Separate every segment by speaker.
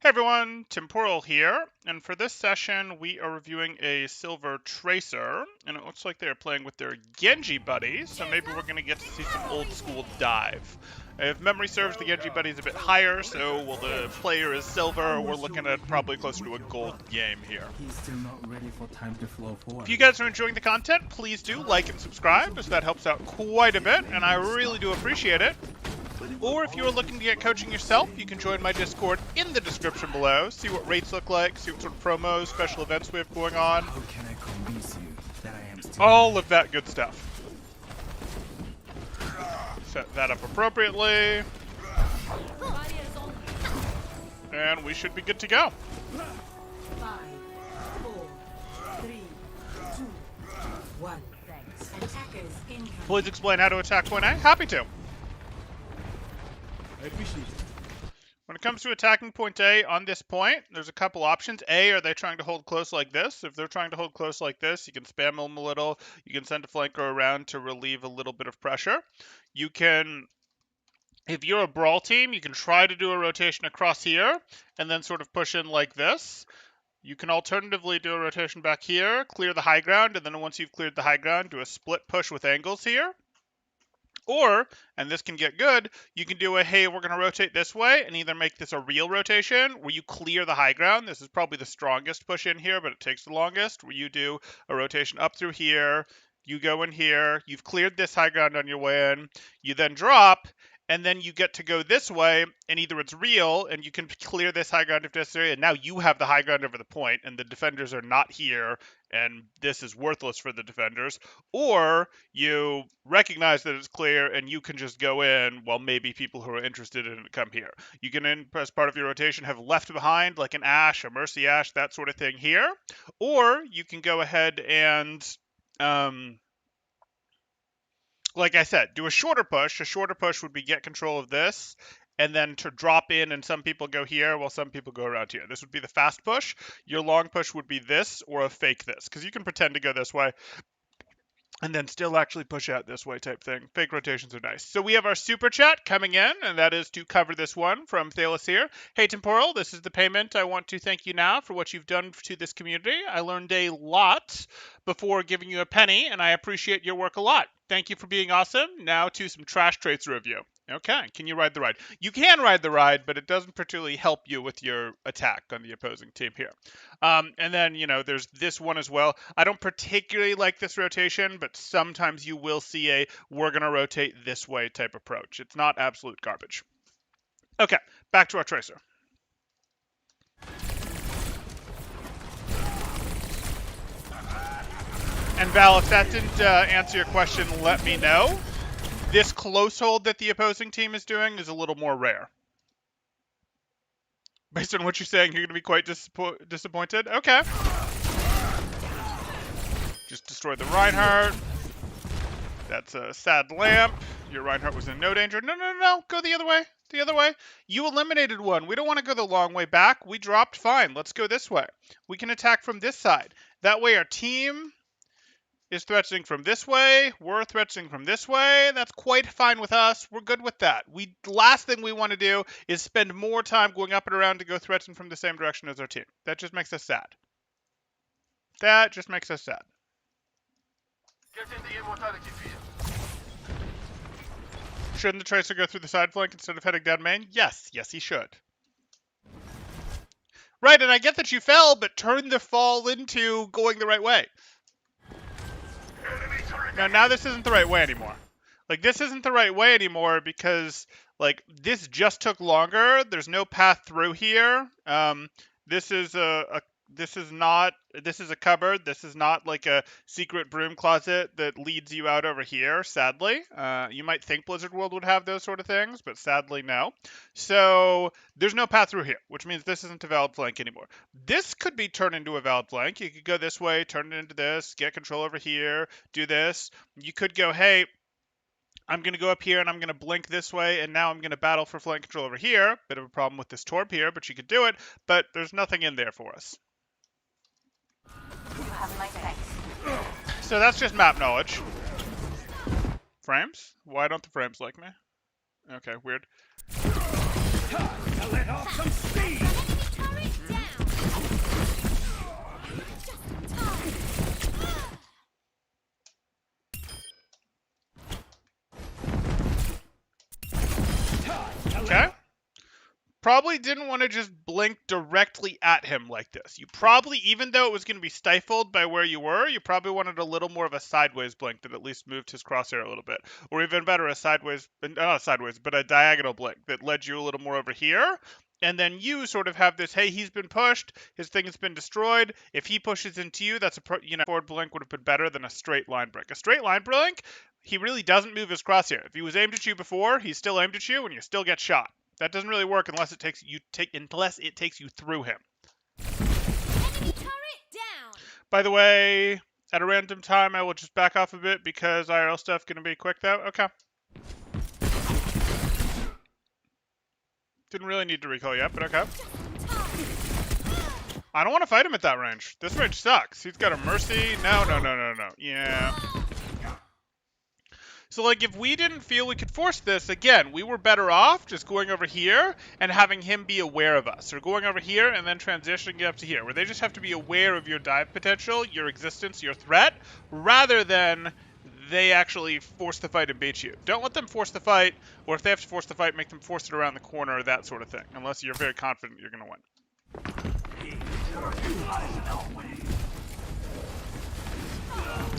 Speaker 1: Hey everyone, Temporal here, and for this session we are reviewing a Silver Tracer, and it looks like they're playing with their Genji buddies, so maybe we're going to get to see some old school dive. If memory serves, the Genji buddy is a bit higher, so while the player is silver, we're looking at probably closer to a gold game here.
Speaker 2: He's still not ready for time to flow forward.
Speaker 1: If you guys are enjoying the content, please do like and subscribe, as that helps out quite a bit, and I really do appreciate it. Or if you are looking to get coaching yourself, you can join my Discord in the description below, see what rates look like, see what sort of promos, special events we have going on.
Speaker 2: How can I convince you that I am still
Speaker 1: All of that good stuff. Set that up appropriately. And we should be good to go.
Speaker 3: 5, 4, 3, 2, 1. Attackers incoming.
Speaker 1: Please explain how to attack point A. Happy to.
Speaker 2: I appreciate it.
Speaker 1: When it comes to attacking point A on this point, there's a couple options. A, are they trying to hold close like this? If they're trying to hold close like this, you can spam them a little. You can send a flanker around to relieve a little bit of pressure. You can, if you're a brawl team, you can try to do a rotation across here and then sort of push in like this. You can alternatively do a rotation back here, clear the high ground, and then once you've cleared the high ground, do a split push with angles here. Or, and this can get good, you can do a, hey, we're going to rotate this way, and either make this a real rotation, where you clear the high ground. This is probably the strongest push in here, but it takes the longest, where you do a rotation up through here, you go in here, you've cleared this high ground on your way in, you then drop, and then you get to go this way, and either it's real, and you can clear this high ground if necessary, and now you have the high ground over the point, and the defenders are not here, and this is worthless for the defenders, or you recognize that it's clear, and you can just go in, while maybe people who are interested in it come here. You can, as part of your rotation, have left behind, like an Ashe, a Mercy Ashe, that sort of thing here, or you can go ahead and like I said, do a shorter push. A shorter push would be get control of this, and then to drop in, and some people go here while some people go around here. This would be the fast push. Your long push would be this or a fake this, because you can pretend to go this way and then still actually push out this way type thing. Fake rotations are nice. So we have our super chat coming in, and that is to cover this one from Thalos here. Hey Temporal, this is the payment. I want to thank you now for what you've done to this community. I learned a lot before giving you a penny, and I appreciate your work a lot. Thank you for being awesome. Now to some trash traits review. Okay, can you ride the ride? You can ride the ride, but it doesn't particularly help you with your attack on the opposing team here. And then, there's this one as well. I don't particularly like this rotation, but sometimes you will see a we're going to rotate this way type approach. It's not absolute garbage. Okay, back to our Tracer. And Val, if that didn't answer your question, let me know. This close hold that the opposing team is doing is a little more rare. Based on what you're saying, you're going to be quite disappointed? Okay. Just destroyed the Reinhardt. That's a sad lamp. Your Reinhardt was in no danger. No. Go the other way. The other way. You eliminated one. We don't want to go the long way back. We dropped. Fine. Let's go this way. We can attack from this side. That way our team is threatening from this way, we're threatening from this way, that's quite fine with us, we're good with that. Last thing we want to do is spend more time going up and around to go threaten from the same direction as our team. That just makes us sad. That just makes us sad.
Speaker 4: Get in the immortality field.
Speaker 1: Shouldn't the Tracer go through the side flank instead of heading down main? Yes, he should. Right, and I get that you fell, but turn the fall into going the right way. Now this isn't the right way anymore. Like, this isn't the right way anymore because, like, this just took longer. There's no path through here. This is a cupboard. This is not like a secret broom closet that leads you out over here, sadly. You might think Blizzard World would have those sort of things, but sadly, no. So there's no path through here, which means this isn't a valid flank anymore. This could be turned into a valid flank. You could go this way, turn it into this, get control over here, do this. You could go, hey, I'm going to go up here and I'm going to blink this way, and now I'm going to battle for flank control over here. Bit of a problem with this Torb here, but you could do it, but there's nothing in there for us. So that's just map knowledge. Frames? Why don't the frames like me? Okay, weird.
Speaker 2: Time to let off some steam!
Speaker 1: probably didn't want to just blink directly at him like this. You probably, even though it was going to be stifled by where you were, you probably wanted a little more of a sideways blink that at least moved his crosshair a little bit. Or even better, a sideways, not sideways, but a diagonal blink that led you a little more over here. And then you sort of have this, hey, he's been pushed, his thing has been destroyed. If he pushes into you, that's forward blink would have been better than a straight line blink. A straight line blink, he really doesn't move his crosshair. If he was aimed at you before, he's still aimed at you, and you still get shot. That doesn't really work unless it takes you through him.
Speaker 5: Enemy turret down.
Speaker 1: By the way, at a random time, I will just back off a bit because IRL stuff going to be quick though. Okay. Didn't really need to recall yet, but okay. I don't want to fight him at that range. This range sucks. He's got a mercy. No. Yeah. So, like, if we didn't feel we could force this, again, we were better off just going over here and having him be aware of us. Or going over here and then transitioning up to here, where they just have to be aware of your dive potential, your existence, your threat, rather than they actually force the fight and beat you. Don't let them force the fight, or if they have to force the fight, make them force it around the corner, or that sort of thing, unless you're very confident you're going to win.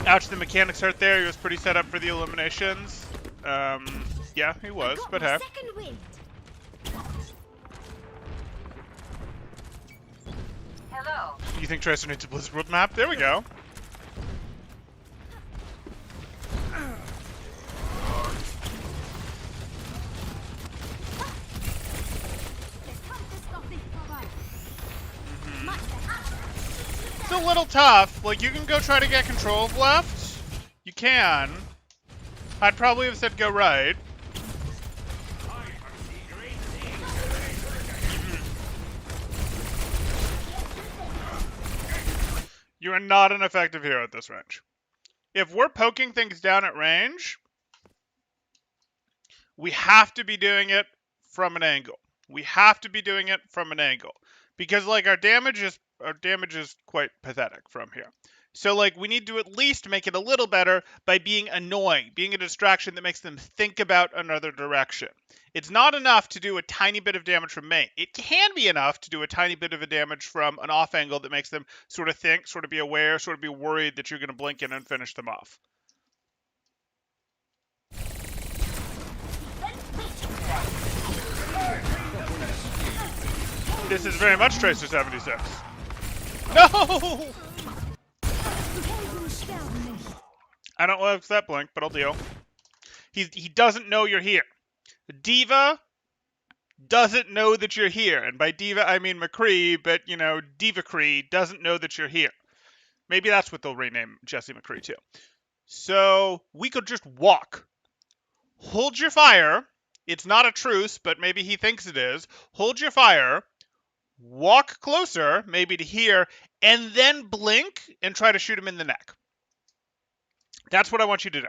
Speaker 1: Ouch, the mechanics hurt there. He was pretty set up for the eliminations. Yeah, he was, but hey.
Speaker 5: Second wind.
Speaker 3: Hello.
Speaker 1: You think Tracer needs a Blizzard World map? There we go. It's a little tough. Like, you can go try to get control of left. You can. I'd probably have said go right. You are not an effective hero at this range. If we're poking things down at range, we have to be doing it from an angle. We have to be doing it from an angle. Because, like, our damage is quite pathetic from here. So, like, we need to at least make it a little better by being annoying, being a distraction that makes them think about another direction. It's not enough to do a tiny bit of damage from main. It can be enough to do a tiny bit of a damage from an off angle that makes them sort of think, sort of be aware, sort of be worried that you're going to blink in and finish them off. This is very much Tracer 76. No! I don't love that blink, but I'll deal. He doesn't know you're here. Diva doesn't know that you're here. And by Diva, I mean McCree, but, you know, Diva Cree doesn't know that you're here. Maybe that's what they'll rename Jesse McCree to. So we could just walk. Hold your fire. It's not a truce, but maybe he thinks it is. Hold your fire. Walk closer, maybe to here, and then blink and try to shoot him in the neck. That's what I want you to do.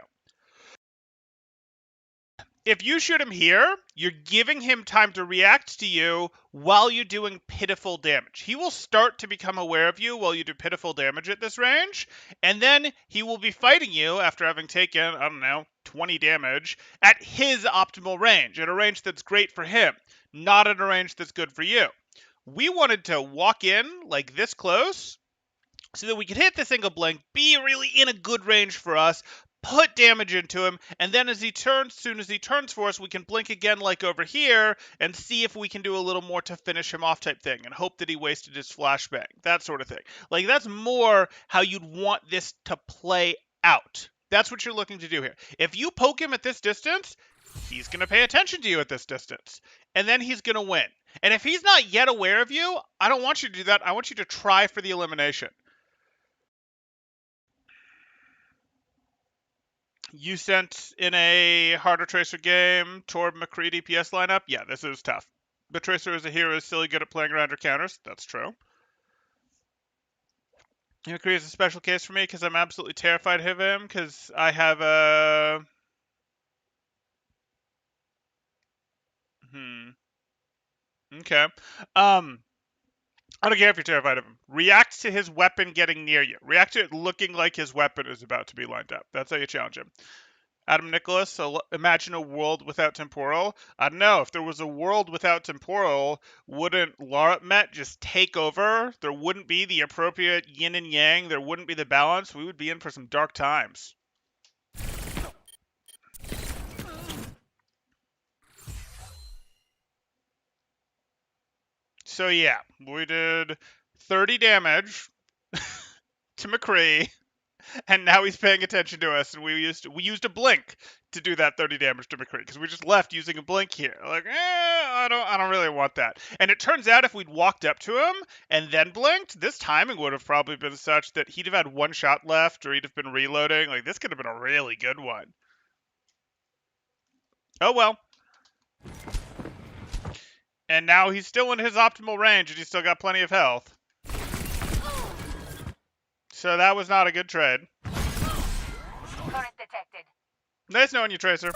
Speaker 1: If you shoot him here, you're giving him time to react to you while you're doing pitiful damage. He will start to become aware of you while you do pitiful damage at this range, and then he will be fighting you after having taken, I don't know, 20 damage at his optimal range, at a range that's great for him, not at a range that's good for you. We wanted to walk in like this close so that we could hit the single blink, be really in a good range for us, put damage into him, and then as soon as he turns for us, we can blink again like over here and see if we can do a little more to finish him off type thing and hope that he wasted his flashbang, that sort of thing. Like, that's more how you'd want this to play out. That's what you're looking to do here. If you poke him at this distance, he's going to pay attention to you at this distance, and then he's going to win. And if he's not yet aware of you, I don't want you to do that. I want you to try for the elimination. You sent in a harder Tracer game Torb McCree DPS lineup? Yeah, this is tough. But Tracer as a hero is silly good at playing around your counters. That's true. McCree is a special case for me because I'm absolutely terrified of him because I have a... Okay. I don't care if you're terrified of him. React to his weapon getting near you. React to it looking like his weapon is about to be lined up. That's how you challenge him. Adam Nicholas, so imagine a world without temporal. I don't know. If there was a world without temporal, wouldn't Laura Met just take over? There wouldn't be the appropriate yin and yang. There wouldn't be the balance. We would be in for some dark times. So yeah, we did 30 damage to McCree. And now he's paying attention to us, and we used a blink to do that 30 damage to McCree because we just left using a blink here. Like, I don't really want that. And it turns out if we'd walked up to him and then blinked, this timing would have probably been such that he'd have had one shot left, or he'd have been reloading. Like, this could have been a really good one. Oh well. And now he's still in his optimal range, and he's still got plenty of health. So that was not a good trade.
Speaker 3: Current detected.
Speaker 1: Nice knowing you, Tracer.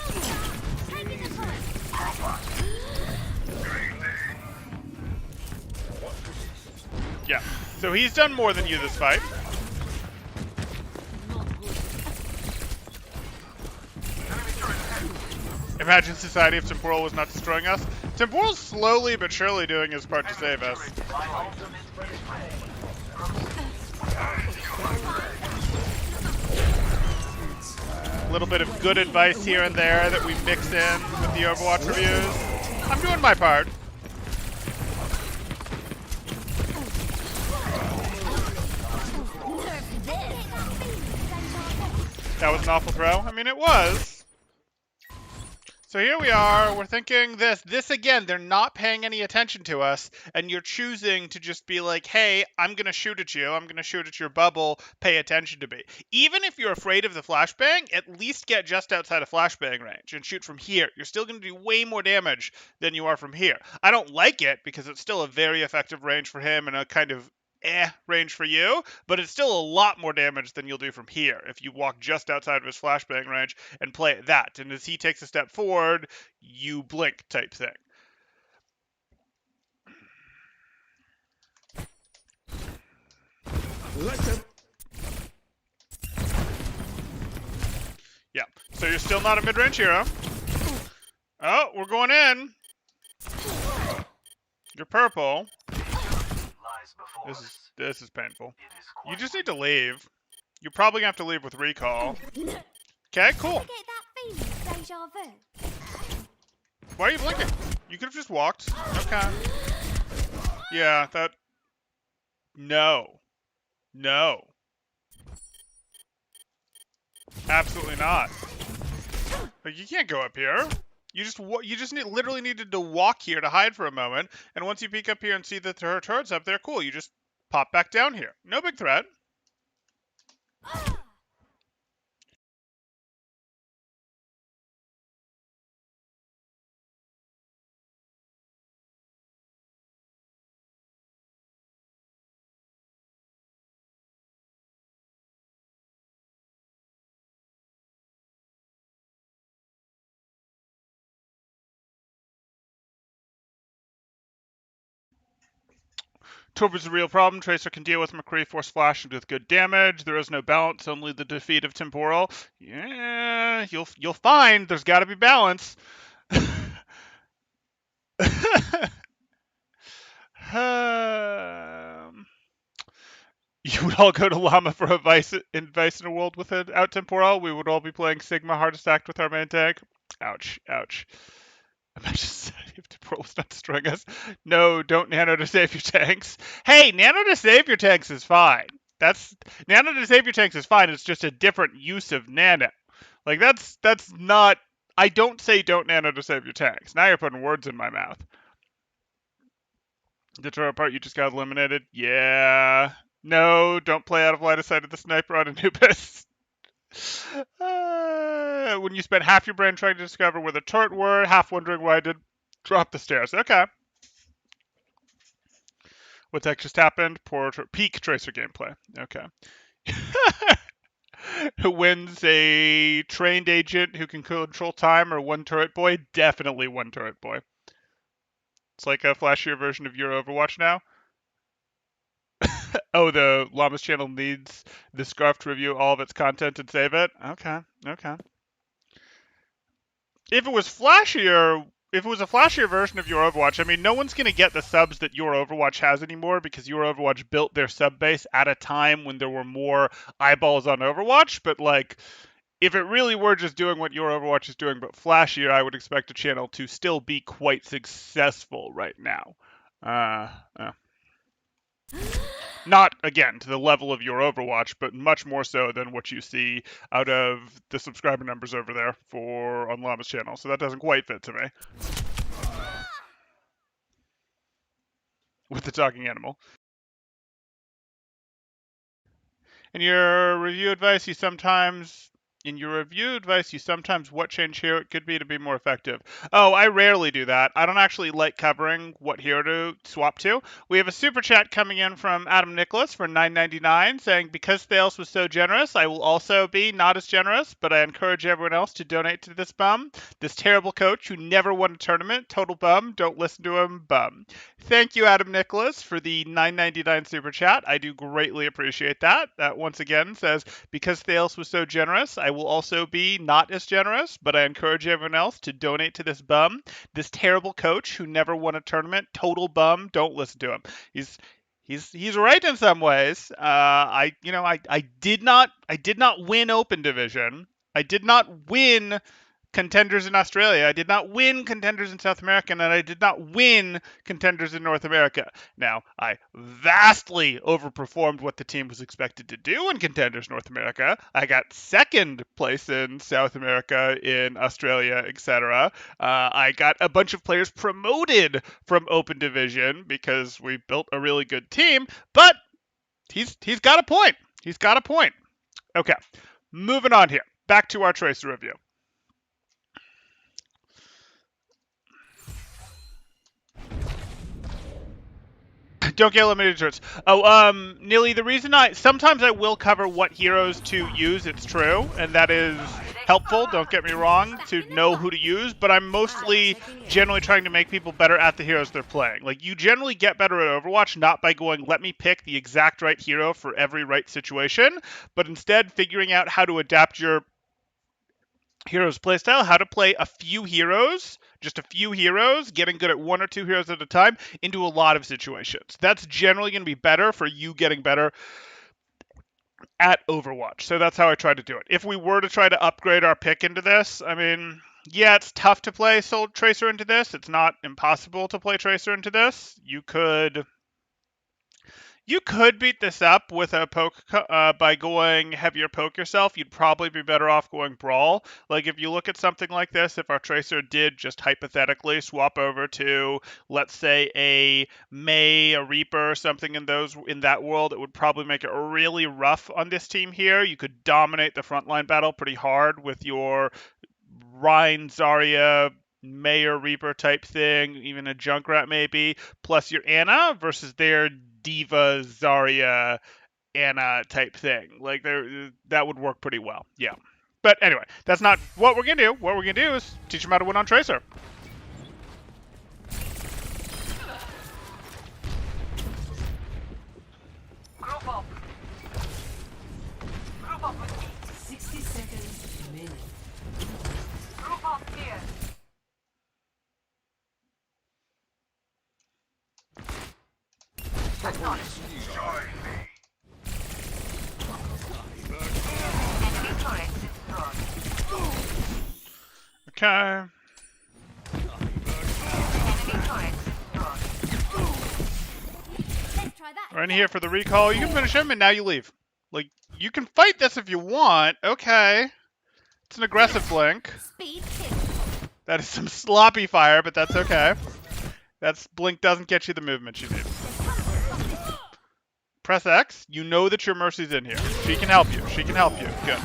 Speaker 1: Yeah. So he's done more than you this fight. Imagine society if Temporal was not destroying us. Temporal's slowly but surely doing his part to save us. A little bit of good advice here and there that we mix in with the Overwatch reviews. I'm doing my part. That was an awful throw. I mean, it was. So here we are, we're thinking this again, they're not paying any attention to us, and you're choosing to just be like, hey, I'm going to shoot at you, I'm going to shoot at your bubble, pay attention to me. Even if you're afraid of the flashbang, at least get just outside of flashbang range and shoot from here. You're still going to do way more damage than you are from here. I don't like it, because it's still a very effective range for him and a kind of range for you, but it's still a lot more damage than you'll do from here if you walk just outside of his flashbang range and play at that. And as he takes a step forward, you blink type thing. Yeah, so you're still not a mid-range hero. Oh, we're going in. You're purple. This is painful. You just need to leave. You're probably gonna have to leave with recall. Okay, cool.
Speaker 5: Get that feeling, deja vu.
Speaker 1: Why are you blinking? You could have just walked. Okay. Yeah, that... No. No. Absolutely not. Like, you can't go up here. You just literally needed to walk here to hide for a moment, and once you peek up here and see that her turret's up there, cool, you just pop back down here. No big threat. Torber's a real problem. Tracer can deal with McCree Force Flash with good damage. There is no balance, only the defeat of Temporal. Yeah, you'll find there's got to be balance. You would all go to Llama for advice in a world without Temporal. We would all be playing Sigma hard stacked with our main tank. Ouch, ouch. Imagine if Temporal was not destroying us. No, don't nano to save your tanks. Hey, nano to save your tanks is fine. Nano to save your tanks is fine. It's just a different use of nano. Like that's not. I don't say don't nano to save your tanks. Now you're putting words in my mouth. The turret part you just got eliminated. Yeah. No, don't play out of line of sight of the sniper on Anubis. When you spend half your brain trying to discover where the turret were, half wondering why I did drop the stairs. Okay. What the heck just happened? Peak Tracer gameplay. Okay. Who wins, a trained agent who can control time or one turret boy? Definitely one turret boy. It's like a flashier version of your Overwatch now. Oh, the Llamas channel needs the Scarf to review all of its content and save it? Okay, okay. if it was flashier, if it was a flashier version of your Overwatch, I mean, no one's going to get the subs that your Overwatch has anymore because your Overwatch built their sub base at a time when there were more eyeballs on Overwatch. But like, if it really were just doing what your Overwatch is doing but flashier, I would expect a channel to still be quite successful right now. Not, again, to the level of your Overwatch, but much more so than what you see out of the subscriber numbers over there on Llama's channel. So that doesn't quite fit to me. With the talking animal. In your review advice, you sometimes what change hero it could be to be more effective. Oh, I rarely do that. I don't actually like covering what hero to swap to. We have a super chat coming in from Adam Nicholas for $9.99 saying, because Thales was so generous, I will also be not as generous, but I encourage everyone else to donate to this bum. This terrible coach who never won a tournament. Total bum. Don't listen to him. Bum. Thank you, Adam Nicholas, for the $9.99 super chat. I do greatly appreciate that. That once again says, because Thales was so generous, I will also be not as generous, but I encourage everyone else to donate to this bum, this terrible coach who never won a tournament. Total bum. Don't listen to him. He's right in some ways. I did not win Open Division. I did not win contenders in Australia. I did not win contenders in South America, and I did not win contenders in North America. Now, I vastly overperformed what the team was expected to do in contenders North America. I got second place in South America, in Australia, etc. I got a bunch of players promoted from Open Division because we built a really good team, but he's got a point. He's got a point. Okay, moving on here. Back to our Tracer review. Don't get eliminated turrets. Oh, Nilly, the reason sometimes I will cover what heroes to use, it's true, and that is helpful, don't get me wrong, to know who to use, but I'm mostly generally trying to make people better at the heroes they're playing. Like, you generally get better at Overwatch not by going, let me pick the exact right hero for every right situation, but instead figuring out how to adapt your heroes playstyle, how to play a few heroes, just a few heroes, getting good at one or two heroes at a time into a lot of situations. That's generally going to be better for you getting better at Overwatch. So that's how I try to do it. If we were to try to upgrade our pick into this, I mean, yeah, it's tough to play Soul Tracer into this. It's not impossible to play Tracer into this. You could beat this up with a poke by going heavier poke yourself. You'd probably be better off going Brawl. Like, if you look at something like this, if our Tracer did just hypothetically swap over to, let's say, a Mei, a Reaper, something in that world, it would probably make it really rough on this team here. You could dominate the frontline battle pretty hard with your Rhine, Zarya, Mayor Reaper type thing, even a Junkrat maybe, plus your Ana versus their Diva, Zarya, Ana type thing. Like, that would work pretty well. Yeah. But anyway, that's not what we're going to do. What we're going to do is teach them how to win on Tracer.
Speaker 3: Group up. Group up with me.
Speaker 6: 60 seconds remaining.
Speaker 3: Group up here. Acknowledged. Enemy turret destroyed.
Speaker 1: Okay.
Speaker 3: Enemy turret destroyed.
Speaker 5: Let's try that.
Speaker 1: We're in here for the recall. You can finish him, and now you leave. Like, you can fight this if you want. Okay. It's an aggressive blink.
Speaker 5: Speed kill.
Speaker 1: That is some sloppy fire, but that's okay. That's blink doesn't get you the movement you need. Press X. You know that your Mercy's in here. She can help you. She can help you. Good.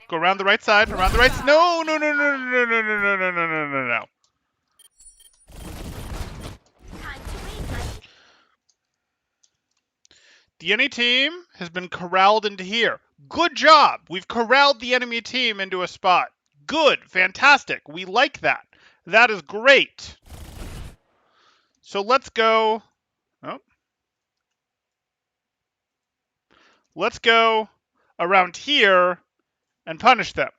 Speaker 1: Go around the right side. Around the right. No, no, no, no, no, no, no, no, no, no, no, no, no.
Speaker 5: Time to replay.
Speaker 1: The enemy team has been corralled into here. Good job. We've corralled the enemy team into a spot. Good. Fantastic. We like that. That is great. So let's go. Oh. let's go around here and punish them.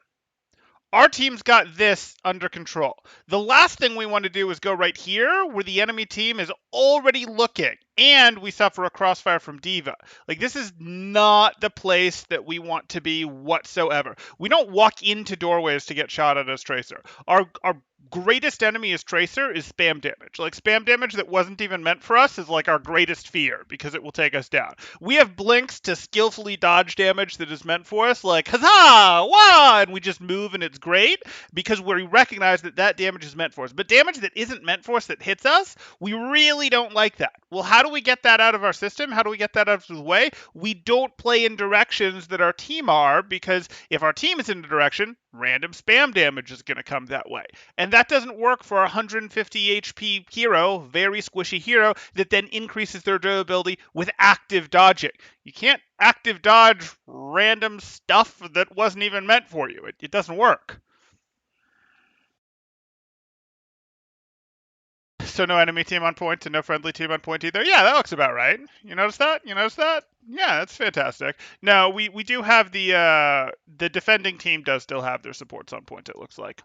Speaker 1: Our team's got this under control. The last thing we want to do is go right here where the enemy team is already looking and we suffer a crossfire from Diva. Like, this is not the place that we want to be whatsoever. We don't walk into doorways to get shot at as Tracer. Our greatest enemy as Tracer is spam damage. Like, spam damage that wasn't even meant for us is like our greatest fear because it will take us down. We have blinks to skillfully dodge damage that is meant for us, like huzzah, wah, and we just move and it's great because we recognize that that damage is meant for us. But damage that isn't meant for us that hits us, we really don't like that. Well, how do we get that out of our system? How do we get that out of the way? We don't play in directions that our team are, because if our team is in a direction, random spam damage is going to come that way. And that doesn't work for a 150 HP hero, very squishy hero, that then increases their durability with active dodging. You can't active dodge random stuff that wasn't even meant for you. It doesn't work. So no enemy team on point and no friendly team on point either. Yeah, that looks about right. You notice that? You notice that? Yeah, that's fantastic. No, we do have the defending team does still have their supports on point, it looks like.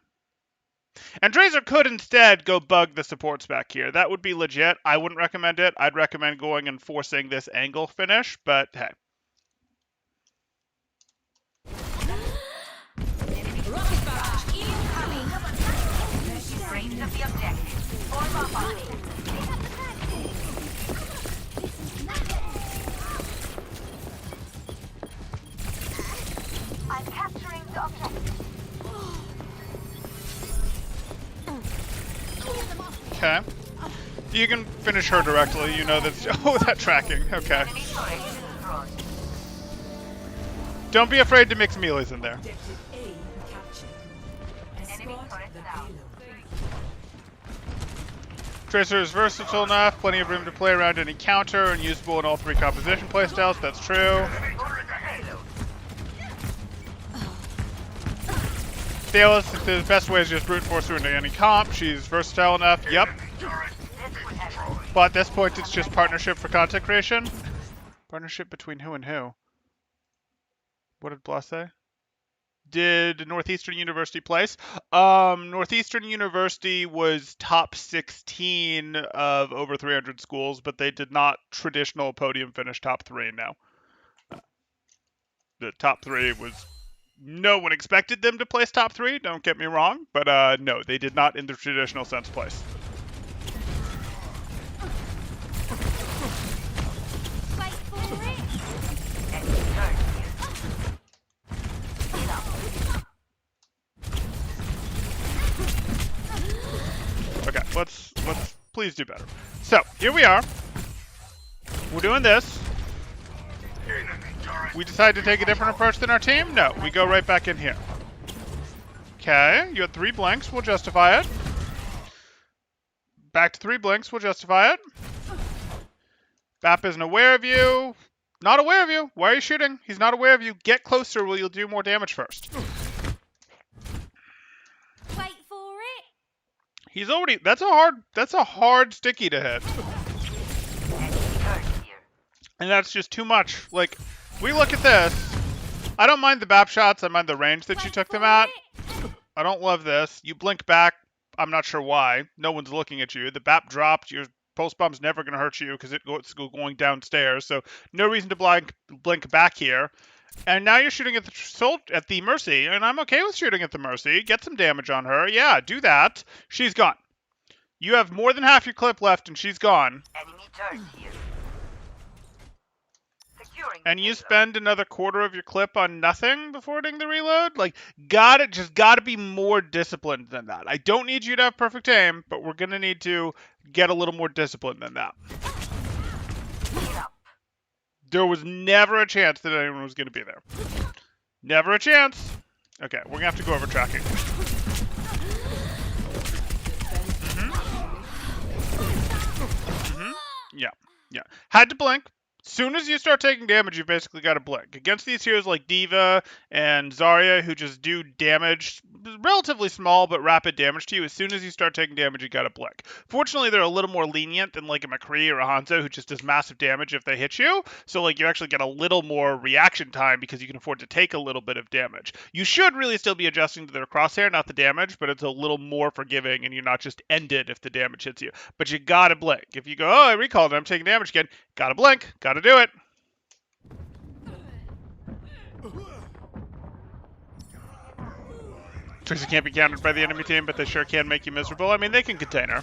Speaker 1: And Tracer could instead go bug the supports back here. That would be legit. I wouldn't recommend it. I'd recommend going and forcing this angle finish, but hey.
Speaker 3: Frames of the objective. Form up on me. I'm capturing the objective.
Speaker 1: Okay. You can finish her directly. You know that's... Oh, that tracking. Okay.
Speaker 3: Enemy turret destroyed.
Speaker 1: Don't be afraid to mix melees in there.
Speaker 6: Objective A captured.
Speaker 3: Enemy
Speaker 6: Escort
Speaker 3: turret
Speaker 6: the
Speaker 3: down.
Speaker 6: payload.
Speaker 1: Tracer is versatile enough, plenty of room to play around any counter, and usable in all three composition playstyles. That's true. Thalos, if the best way is just brute force her into any comp. She's versatile enough. Yep. But at this point, it's just partnership for content creation. Partnership between who and who? What did Blas say? Did Northeastern University place? Northeastern University was top 16 of over 300 schools, but they did not traditional podium finish top 3, no. The top 3 was... No one expected them to place top 3, don't get me wrong, but no, they did not in the traditional sense place.
Speaker 5: Fight for it.
Speaker 3: Enemy turret here. Get up.
Speaker 1: Okay, let's please do better. So, here we are. We're doing this. We decide to take a different approach than our team? No, we go right back in here. Okay, you had 3 blinks, we'll justify it. Back to 3 blinks, we'll justify it. Bap isn't aware of you. Not aware of you. Why are you shooting? He's not aware of you. Get closer where you'll do more damage first.
Speaker 5: Wait for it.
Speaker 1: He's already... That's a hard sticky to hit.
Speaker 3: Enemy turret here.
Speaker 1: And that's just too much. Like, we look at this. I don't mind the BAP shots. I mind the range that you took them at. I don't love this. You blink back. I'm not sure why. No one's looking at you. The BAP dropped. Your pulse bomb's never going to hurt you because it's going downstairs. So no reason to blink back here. And now you're shooting at the Mercy. And I'm okay with shooting at the Mercy. Get some damage on her. Yeah, do that. She's gone. You have more than half your clip left and she's gone.
Speaker 3: Enemy turret here. Securing
Speaker 1: And
Speaker 3: the
Speaker 1: you
Speaker 3: payload.
Speaker 1: spend another quarter of your clip on nothing before doing the reload? Like, just gotta be more disciplined than that. I don't need you to have perfect aim, but we're gonna need to get a little more disciplined than that.
Speaker 3: Get up.
Speaker 1: There was never a chance that anyone was gonna be there. Never a chance. Okay, we're gonna have to go over tracking. Yeah. Had to blink. Soon as you start taking damage, you've basically got to blink. Against these heroes like Diva and Zarya, who just do damage, relatively small but rapid damage to you, as soon as you start taking damage, you got to blink. Fortunately, they're a little more lenient than like a McCree or a Hanzo, who just does massive damage if they hit you. So like you actually get a little more reaction time because you can afford to take a little bit of damage. You should really still be adjusting to their crosshair, not the damage, but it's a little more forgiving, and you're not just ended if the damage hits you. But you gotta blink. If you go, oh, I recalled, I'm taking damage again. Gotta blink. Gotta do it. Tracer can't be countered by the enemy team, but they sure can make you miserable. I mean, they can contain her.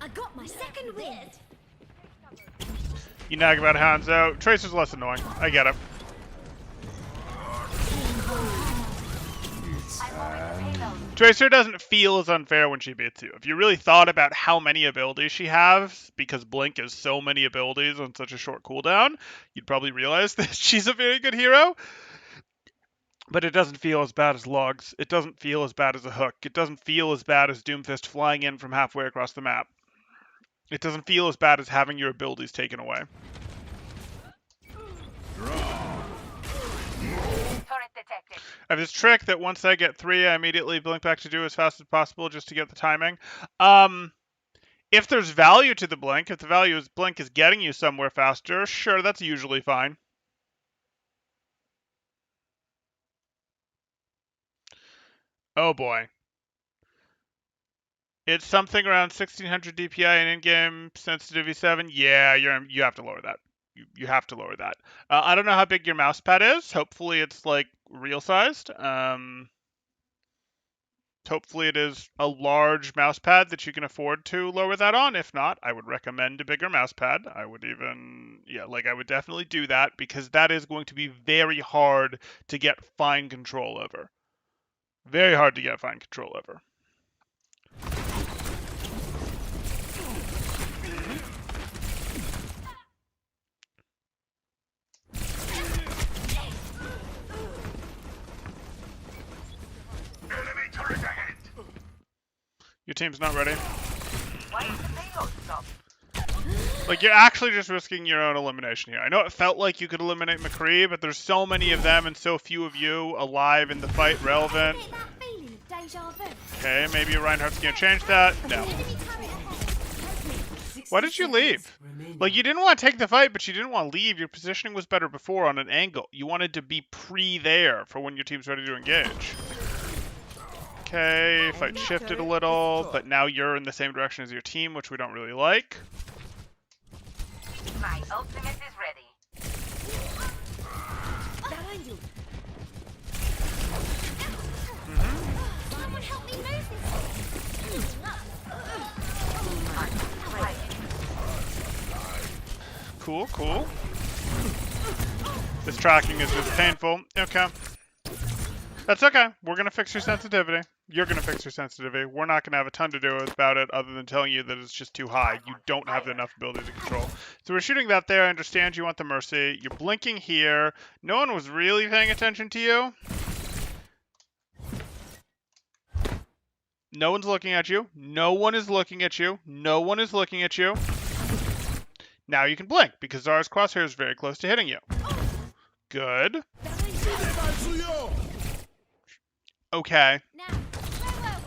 Speaker 5: I got my second wind.
Speaker 1: You nag about Hanzo. Tracer's less annoying. I get it. Tracer doesn't feel as unfair when she beats you. If you really thought about how many abilities she has, because Blink is so many abilities on such a short cooldown, you'd probably realize that she's a very good hero. But it doesn't feel as bad as Logs. It doesn't feel as bad as a Hook. It doesn't feel as bad as Doomfist flying in from halfway across the map. It doesn't feel as bad as having your abilities taken away.
Speaker 3: Turret detected.
Speaker 1: I have this trick that once I get 3, I immediately blink back to do as fast as possible just to get the timing. If there's value to the blink, if the value is blink is getting you somewhere faster, sure, that's usually fine. Oh boy. It's something around 1600 DPI and in-game sensitivity 7. Yeah, you have to lower that. You have to lower that. I don't know how big your mouse pad is. Hopefully it's like real sized. Hopefully it is a large mouse pad that you can afford to lower that on. If not, I would recommend a bigger mouse pad. I would definitely do that because that is going to be very hard to get fine control over. Very hard to get fine control over.
Speaker 4: Enemy turret ahead.
Speaker 1: Your team's not ready.
Speaker 3: Why is the payload stopped?
Speaker 1: Like, you're actually just risking your own elimination here. I know it felt like you could eliminate McCree, but there's so many of them and so few of you alive in the fight relevant.
Speaker 5: Get that feeling of deja vu.
Speaker 1: Okay, maybe Reinhardt's gonna change that. No.
Speaker 5: Enemy turret ahead.
Speaker 1: Why did you leave? Like, you didn't want to take the fight, but you didn't want to leave. Your positioning was better before on an angle. You wanted to be pre-there for when your team's ready to engage. Okay, fight shifted a little, but now you're in the same direction as your team, which we don't really like.
Speaker 3: My ultimate is ready.
Speaker 5: Behind you. Someone help me move this.
Speaker 1: Cool, cool. This tracking is just painful. Okay. That's okay. We're gonna fix your sensitivity. You're gonna fix your sensitivity. We're not gonna have a ton to do about it other than telling you that it's just too high. You don't have enough ability to control. So we're shooting that there. I understand you want the Mercy. You're blinking here. No one was really paying attention to you. No one's looking at you. No one is looking at you. No one is looking at you. Now you can blink because Zara's crosshair is very close to hitting you. Good. Okay.
Speaker 5: Now, farewell.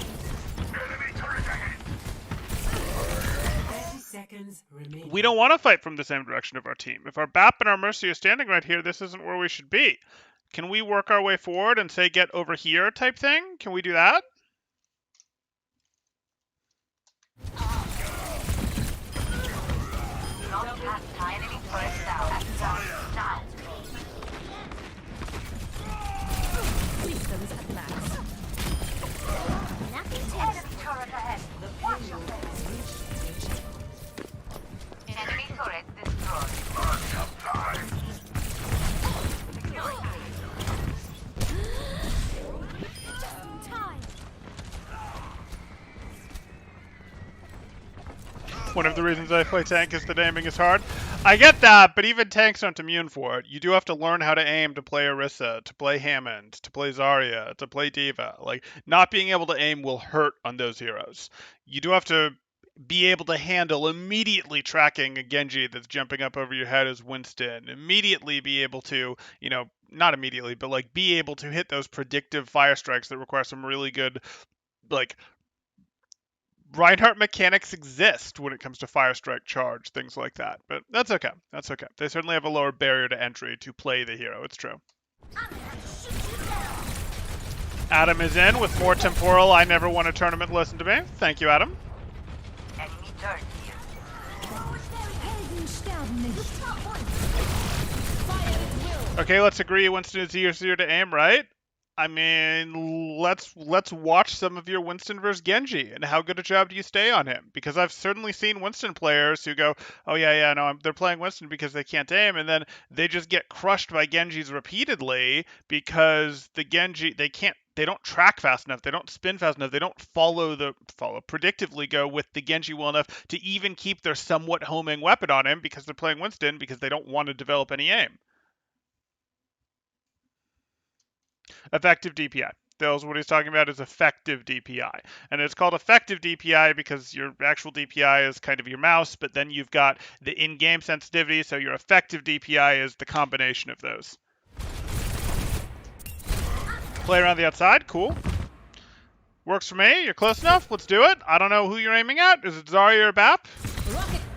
Speaker 4: Enemy turret ahead.
Speaker 6: 30 seconds remaining.
Speaker 1: We don't want to fight from the same direction of our team. If our BAP and our Mercy are standing right here, this isn't where we should be. Can we work our way forward and say get over here type thing? Can we do that?
Speaker 3: Not past time. Enemy turret down. Down.
Speaker 6: Systems at max.
Speaker 5: Nothing
Speaker 3: Enemy turret ahead. Watch your back. Enemy turret destroyed.
Speaker 5: time.
Speaker 1: One of the reasons I play tank is that aiming is hard. I get that, but even tanks aren't immune for it. You do have to learn how to aim to play Orisa, to play Hammond, to play Zarya, to play Diva. Like, not being able to aim will hurt on those heroes. You do have to be able to handle immediately tracking a Genji that's jumping up over your head as Winston, immediately be able to, not immediately, but like be able to hit those predictive fire strikes that require some really good, like, Reinhardt mechanics exist when it comes to fire strike charge, things like that. But that's okay. That's okay. They certainly have a lower barrier to entry to play the hero. It's true. Adam is in with more temporal. I never won a tournament. Listen to me. Thank you, Adam.
Speaker 3: Enemy turret here.
Speaker 1: Okay, let's agree Winston is easier to aim, right? I mean, let's watch some of your Winston versus Genji and how good a job do you stay on him? Because I've certainly seen Winston players who go, oh yeah, no, they're playing Winston because they can't aim, and then they just get crushed by Genjis repeatedly because the Genji they don't track fast enough, they don't spin fast enough, they don't predictively go with the Genji well enough to even keep their somewhat homing weapon on him because they're playing Winston because they don't want to develop any aim. Effective DPI. That's what he's talking about is effective DPI. And it's called effective DPI because your actual DPI is kind of your mouse, but then you've got the in-game sensitivity, so your effective DPI is the combination of those. Play around the outside, cool. Works for me, you're close enough, let's do it. I don't know who you're aiming at. Is it Zarya or Bap?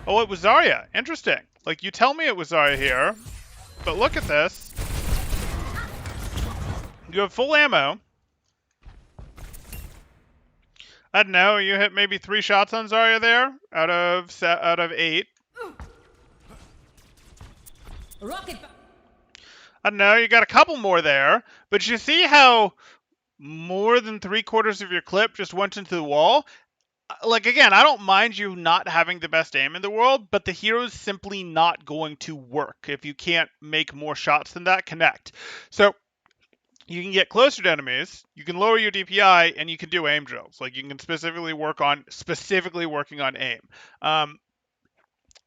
Speaker 1: Oh, it was Zarya. Interesting. Like, you tell me it was Zarya here, but look at this. You have full ammo. I don't know. You hit maybe 3 shots on Zarya there out of 8.
Speaker 6: Rocket.
Speaker 1: I don't know. You got a couple more there, but you see how more than 3/4 of your clip just went into the wall. Like, again, I don't mind you not having the best aim in the world, but the hero's simply not going to work if you can't make more shots than that connect. So you can get closer to enemies, you can lower your DPI, and you can do aim drills. Like, you can specifically working on aim. And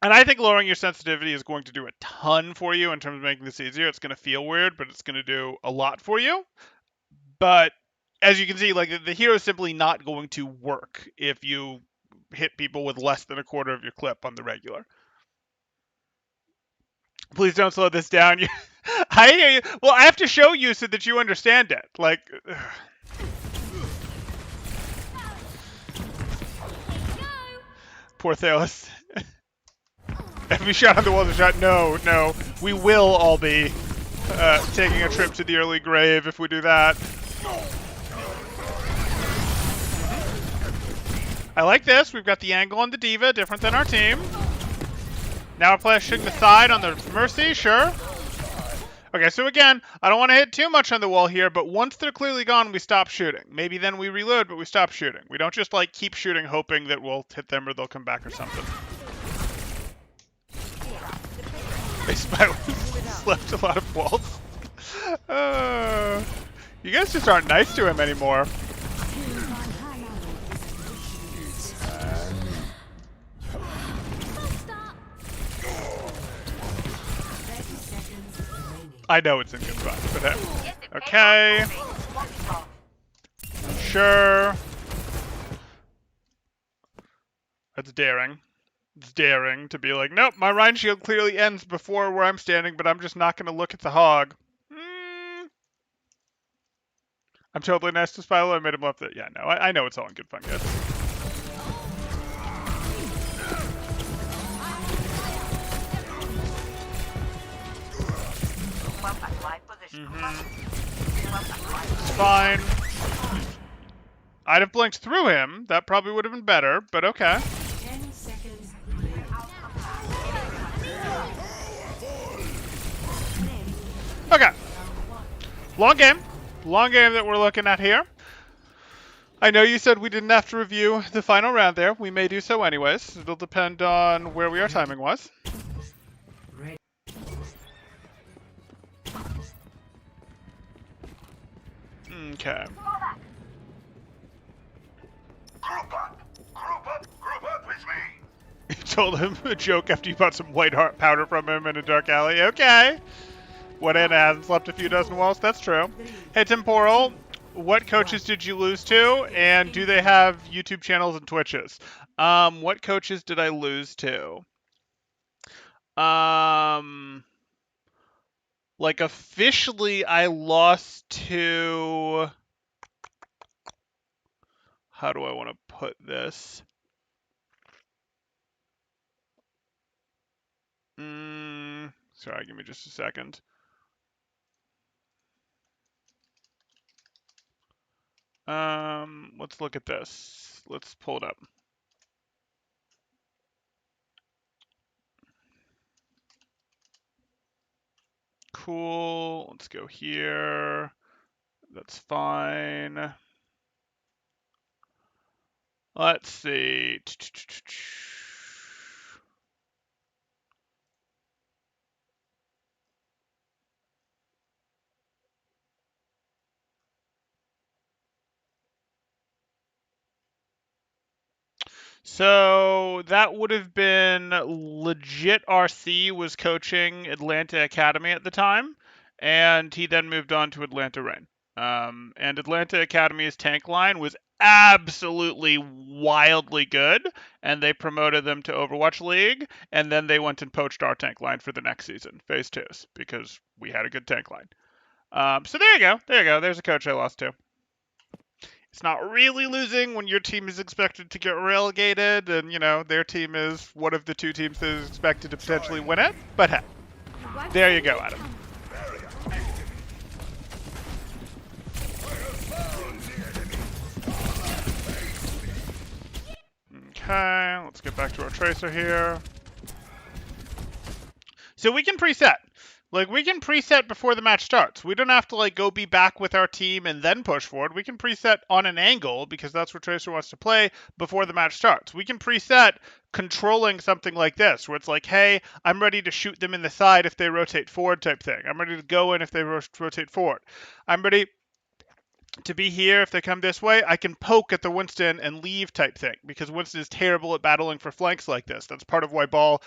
Speaker 1: I think lowering your sensitivity is going to do a ton for you in terms of making this easier. It's going to feel weird, but it's going to do a lot for you. But as you can see, like, the hero is simply not going to work if you hit people with less than 1/4 of your clip on the regular. Please don't slow this down. I hear you. Well, I have to show you so that you understand it. Like, poor Theos. Every shot on the wall is a shot. No. We will all be taking a trip to the early grave if we do that. I like this. We've got the angle on the Diva, different than our team. Now we're flashing the side on the Mercy, sure. Okay, so again, I don't want to hit too much on the wall here, but once they're clearly gone, we stop shooting. Maybe then we reload, but we stop shooting. We don't just, like, keep shooting hoping that we'll hit them or they'll come back or something. They left a lot of walls. You guys just aren't nice to him anymore. I know it's in good spot, but hey. Okay. Sure. That's daring. It's daring to be like, nope, my Rhine shield clearly ends before where I'm standing, but I'm just not going to look at the hog. I'm totally nice to Spilo. I made him left it. Yeah, no, I know it's all in good fun, guys. It's fine. I'd have blinked through him. That probably would have been better, but okay.
Speaker 6: 10 seconds.
Speaker 1: Okay. Long game. Long game that we're looking at here. I know you said we didn't have to review the final round there. We may do so anyways. It'll depend on where we are timing-wise. Okay.
Speaker 4: Group up with me.
Speaker 1: You told him a joke after you bought some white heart powder from him in a dark alley. Okay. What in hasn't slept a few dozen walls? That's true. Hey, Temporal, what coaches did you lose to, and do they have YouTube channels and Twitches? What coaches did I lose to? Like officially, I lost to. How do I want to put this? Sorry, give me just a second. Let's look at this. Let's pull it up. Cool. Let's go here. That's fine. Let's see. So that would have been legit. RC was coaching Atlanta Academy at the time, and he then moved on to Atlanta Reign. And Atlanta Academy's tank line was absolutely wildly good, and they promoted them to Overwatch League, and then they went and poached our tank line for the next season, Phase 2s, because we had a good tank line. So there you go. There you go. There's a coach I lost to. It's not really losing when your team is expected to get relegated, and their team is one of the two teams that is expected to potentially win it. But hey, there you go, Adam. Okay, let's get back to our tracer here. So we can preset. Like, we can preset before the match starts. We don't have to, go be back with our team and then push forward. We can preset on an angle, because that's what Tracer wants to play, before the match starts. We can preset controlling something like this, where it's like, hey, I'm ready to shoot them in the side if they rotate forward type thing. I'm ready to go in if they rotate forward. I'm ready to be here if they come this way. I can poke at the Winston and leave type thing, because Winston is terrible at battling for flanks like this. That's part of why Ball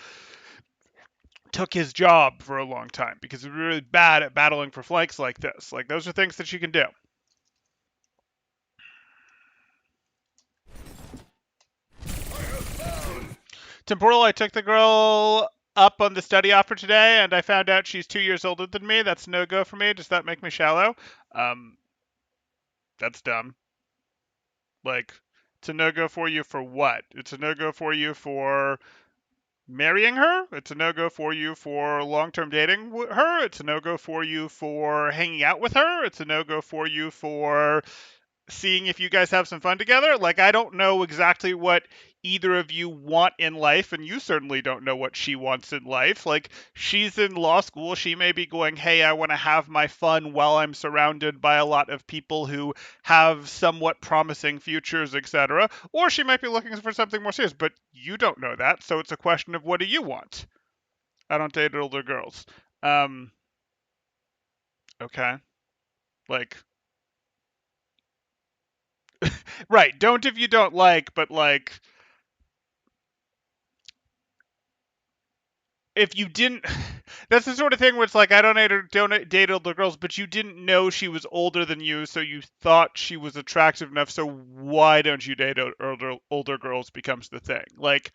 Speaker 1: took his job for a long time, because he's really bad at battling for flanks like this. Like, those are things that you can do. Temporal, I took the girl up on the study offer today, and I found out she's 2 years older than me. That's no go for me. Does that make me shallow? That's dumb. Like, it's a no go for you for what? It's a no go for you for marrying her. It's a no-go for you for long-term dating her. It's a no-go for you for hanging out with her. It's a no-go for you for seeing if you guys have some fun together. Like, I don't know exactly what either of you want in life, and you certainly don't know what she wants in life. Like, she's in law school. She may be going, hey, I want to have my fun while I'm surrounded by a lot of people who have somewhat promising futures, etc. Or she might be looking for something more serious, but you don't know that, so it's a question of, what do you want? I don't date older girls. Okay. Like, right, don't if you don't like, but like, if you didn't, that's the sort of thing where it's like, I don't date older girls, but you didn't know she was older than you, so you thought she was attractive enough, so why don't you date older girls becomes the thing. Like,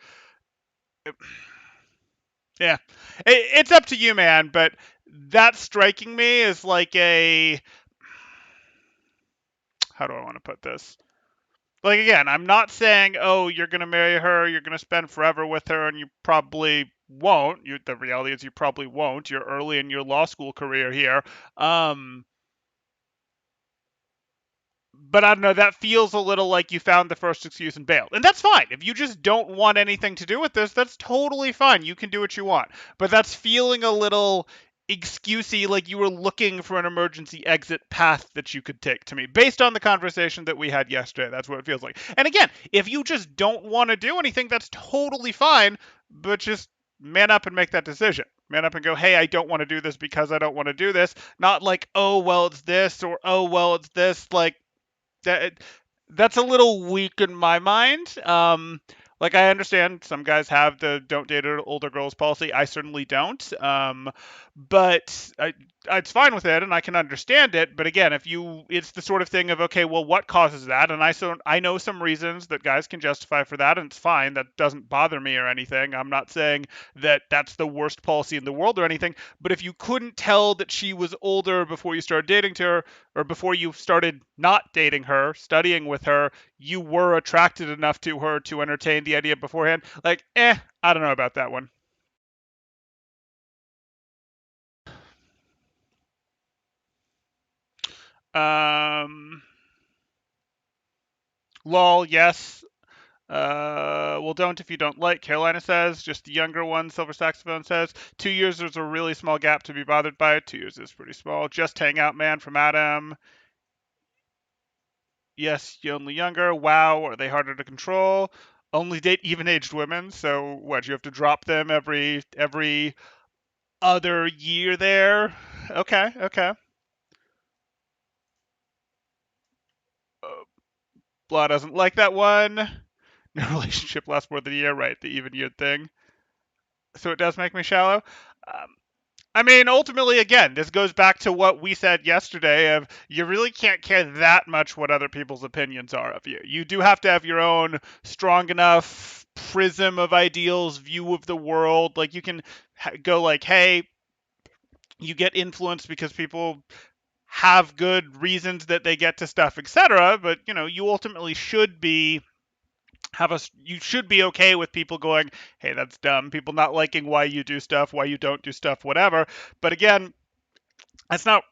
Speaker 1: yeah, it's up to you, man, but that striking me is like a, how do I want to put this? Like, again, I'm not saying, oh, you're going to marry her, you're going to spend forever with her, and you probably won't. The reality is you probably won't. You're early in your law school career here. But I don't know, that feels a little like you found the first excuse and bailed. And that's fine. If you just don't want anything to do with this, that's totally fine. You can do what you want. But that's feeling a little excusey, like you were looking for an emergency exit path that you could take to me. Based on the conversation that we had yesterday, that's what it feels like. And again, if you just don't want to do anything, that's totally fine. But just man up and make that decision. Man up and go, hey, I don't want to do this because I don't want to do this. Not like, oh, well, it's this, or oh, well, it's this. Like, that's a little weak in my mind. Like, I understand some guys have the don't date older girls policy. I certainly don't. but it's fine with it and I can understand it. But again, it's the sort of thing of, okay, well, what causes that? And I know some reasons that guys can justify for that, and it's fine. That doesn't bother me or anything. I'm not saying that that's the worst policy in the world or anything. But if you couldn't tell that she was older before you started dating her, or before you started not dating her, studying with her, you were attracted enough to her to entertain the idea beforehand, like, I don't know about that one. Um, Lol, yes. Well, don't if you don't like. Carolina says. Just the younger one. Silver Saxophone says. 2 years is a really small gap to be bothered by. 2 years is pretty small. Just hang out, man. From Adam. Yes, you only younger. Wow, are they harder to control? Only date even-aged women. So what? You have to drop them every other year there. Okay, okay. Blah doesn't like that one. No relationship lasts more than a year, right? The even year thing. So it does make me shallow. Um, I mean, ultimately, again, this goes back to what we said yesterday of you really can't care that much what other people's opinions are of you. You do have to have your own strong enough prism of ideals, view of the world. Like you can go like, hey, you get influenced because people have good reasons that they get to stuff, etc. But you ultimately should be you should be okay with people going, hey, that's dumb. People not liking why you do stuff, why you don't do stuff, whatever. But again, that's not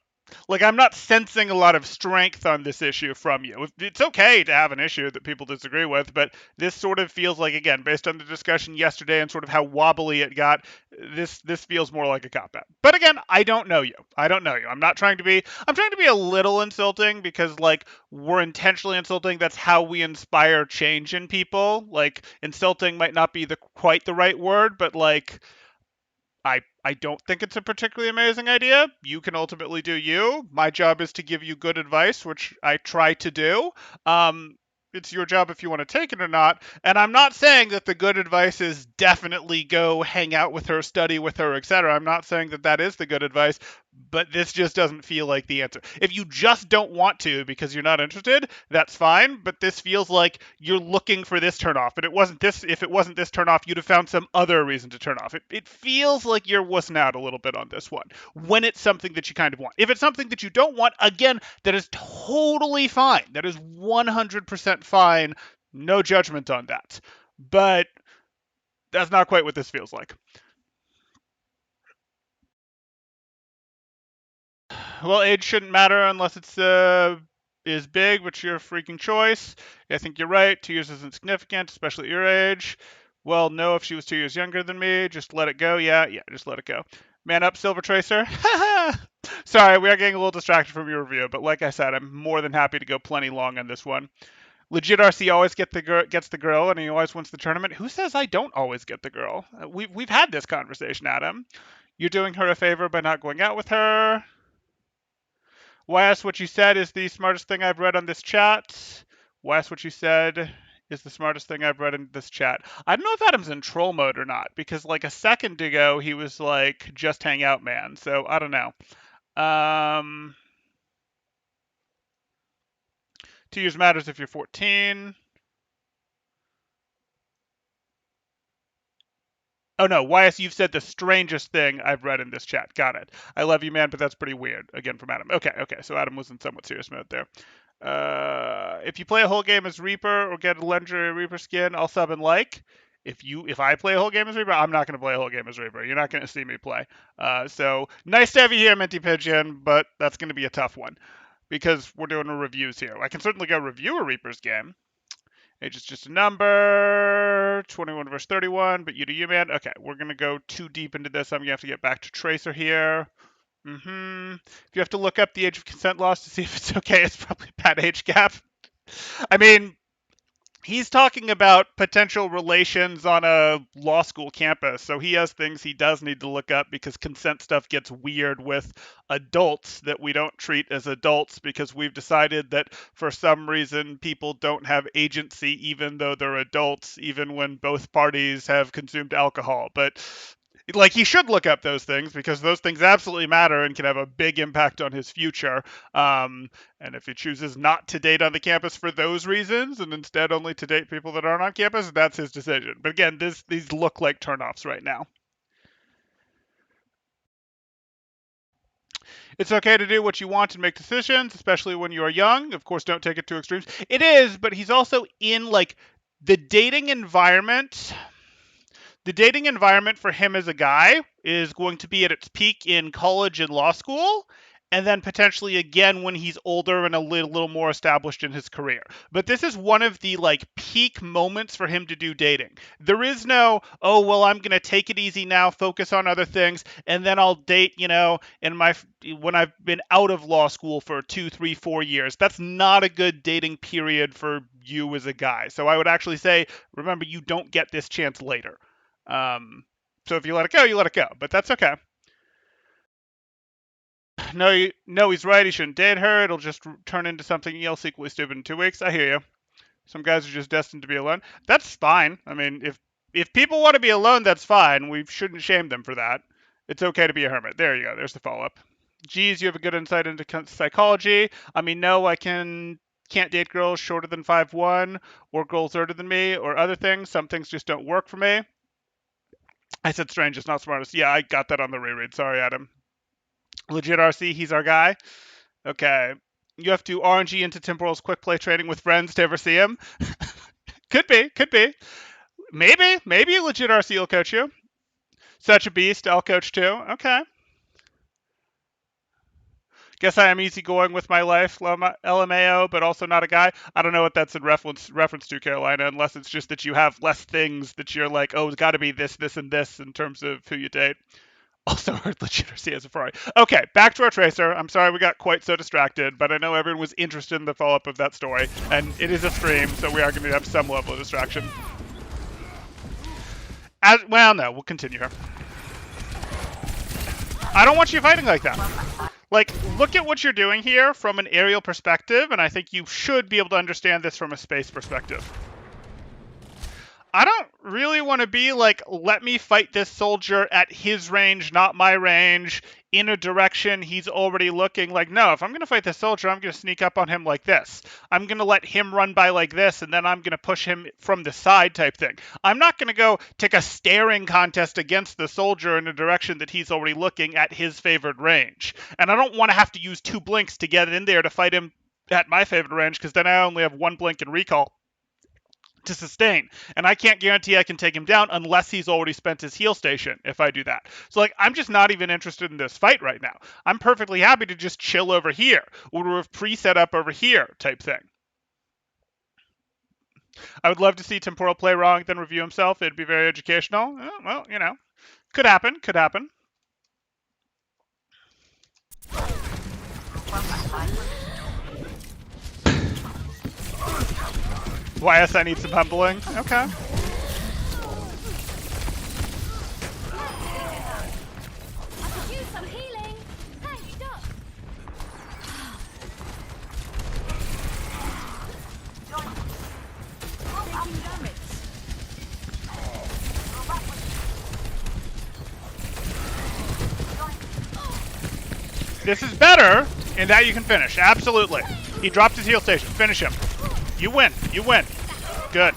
Speaker 1: like I'm not sensing a lot of strength on this issue from you. It's okay to have an issue that people disagree with, but this sort of feels like, again, based on the discussion yesterday and sort of how wobbly it got, this feels more like a cop out. But again, I don't know you. I don't know you. I'm trying to be a little insulting because like we're intentionally insulting. That's how we inspire change in people. Like insulting might not be the quite the right word, but like I don't think it's a particularly amazing idea. You can ultimately do you. My job is to give you good advice, which I try to do. Um, it's your job if you want to take it or not. And I'm not saying that the good advice is definitely go hang out with her, study with her, etc. I'm not saying that that is the good advice, but this just doesn't feel like the answer. If you just don't want to because you're not interested, that's fine. But this feels like you're looking for this turn off. And it wasn't this. If it wasn't this turn off, you'd have found some other reason to turn off. It feels like you're wussing out a little bit on this one when it's something that you kind of want. If it's something that you don't want, again, that is totally fine. That is 100% fine. No judgment on that. But that's not quite what this feels like. Well, age shouldn't matter unless it's is big, but your freaking choice. I think you're right. 2 years isn't significant, especially at your age. Well, no, if she was 2 years younger than me, just let it go. Yeah, just let it go. Man up, Silver Tracer. Sorry, we are getting a little distracted from your review, but like I said, I'm more than happy to go plenty long on this one. Legit RC always gets the girl, and he always wins the tournament. Who says I don't always get the girl? We've had this conversation, Adam. You're doing her a favor by not going out with her. YS, what you said is the smartest thing I've read on this chat. YS, what you said is the smartest thing I've read in this chat. I don't know if Adam's in troll mode or not, because like a second ago he was like, just hang out, man. So I don't know. 2 years matters if you're 14. Oh no, YS, you've said the strangest thing I've read in this chat. Got it. I love you, man, but that's pretty weird. Again from Adam. Okay. So Adam was in somewhat serious mode there. If you play a whole game as Reaper or get a legendary Reaper skin, I'll sub and like. If I play a whole game as Reaper, I'm not going to play a whole game as Reaper. You're not going to see me play. So nice to have you here, Minty Pigeon, but that's going to be a tough one because we're doing reviews here. I can certainly go review a Reaper's game. Age is just a number. 21 versus 31, but you do you, man. Okay, we're going to go too deep into this. I'm going to have to get back to Tracer here. If you have to look up the age of consent laws to see if it's okay, it's probably a bad age gap. I mean, he's talking about potential relations on a law school campus, so he has things he does need to look up because consent stuff gets weird with adults that we don't treat as adults because we've decided that for some reason people don't have agency even though they're adults, even when both parties have consumed alcohol. But Like, he should look up those things because those things absolutely matter and can have a big impact on his future. And if he chooses not to date on the campus for those reasons and instead only to date people that aren't on campus, that's his decision. But again, these look like turnoffs right now. It's okay to do what you want and make decisions, especially when you are young. Of course, don't take it to extremes. It is, but he's also in like the dating environment. The dating environment for him as a guy is going to be at its peak in college and law school, and then potentially again when he's older and a little more established in his career. But this is one of the like peak moments for him to do dating. There is no, oh well, I'm gonna take it easy now, focus on other things, and then I'll date, when I've been out of law school for 2, 3, 4 years. That's not a good dating period for you as a guy. So I would actually say, remember, you don't get this chance later. So if you let it go, you let it go. But that's okay. No, he's right. He shouldn't date her. It'll just turn into something else equally stupid in 2 weeks. I hear you. Some guys are just destined to be alone. That's fine. I mean, if people want to be alone, that's fine. We shouldn't shame them for that. It's okay to be a hermit. There you go. There's the follow-up. Geez, you have a good insight into psychology. I mean, no, I can't date girls shorter than 5'1", or girls older than me, or other things. Some things just don't work for me. I said strangest, not smartest. Yeah, I got that on the reread. Sorry, Adam. Legit RC, he's our guy. Okay. You have to RNG into Temporal's quick play trading with friends to ever see him. Could be. Maybe legit RC will coach you. Such a beast, I'll coach too. Okay. Guess I am easygoing with my life, LMAO, but also not a guy. I don't know what that's in reference to, Carolina, unless it's just that you have less things that you're like, oh, it's got to be this, and this in terms of who you date. Also heard legitimacy as a Ferrari. Okay, back to our Tracer. I'm sorry we got quite so distracted, but I know everyone was interested in the follow-up of that story, and it is a stream, so we are going to have some level of distraction. Well, no, we'll continue here. I don't want you fighting like that. Like, look at what you're doing here from an aerial perspective, and I think you should be able to understand this from a space perspective. I don't really want to be like, let me fight this soldier at his range, not my range, in a direction he's already looking. Like, no, if I'm going to fight this soldier, I'm going to sneak up on him like this. I'm going to let him run by like this, and then I'm going to push him from the side type thing. I'm not going to go take a staring contest against the soldier in a direction that he's already looking at his favored range. And I don't want to have to use 2 blinks to get in there to fight him at my favorite range, because then I only have 1 blink and recall to sustain, and I can't guarantee I can take him down unless he's already spent his heal station if I do that. So like, I'm just not even interested in this fight right now. I'm perfectly happy to just chill over here, or to have pre-set up over here type thing. I would love to see Temporal play wrong, then review himself. It'd be very educational. Well, could happen. YS, I need some humbling. Okay.
Speaker 5: I could use some healing. Hey, stop. Taking damage.
Speaker 1: This is better in that you can finish. Absolutely. He dropped his heal station. Finish him. You win. Good.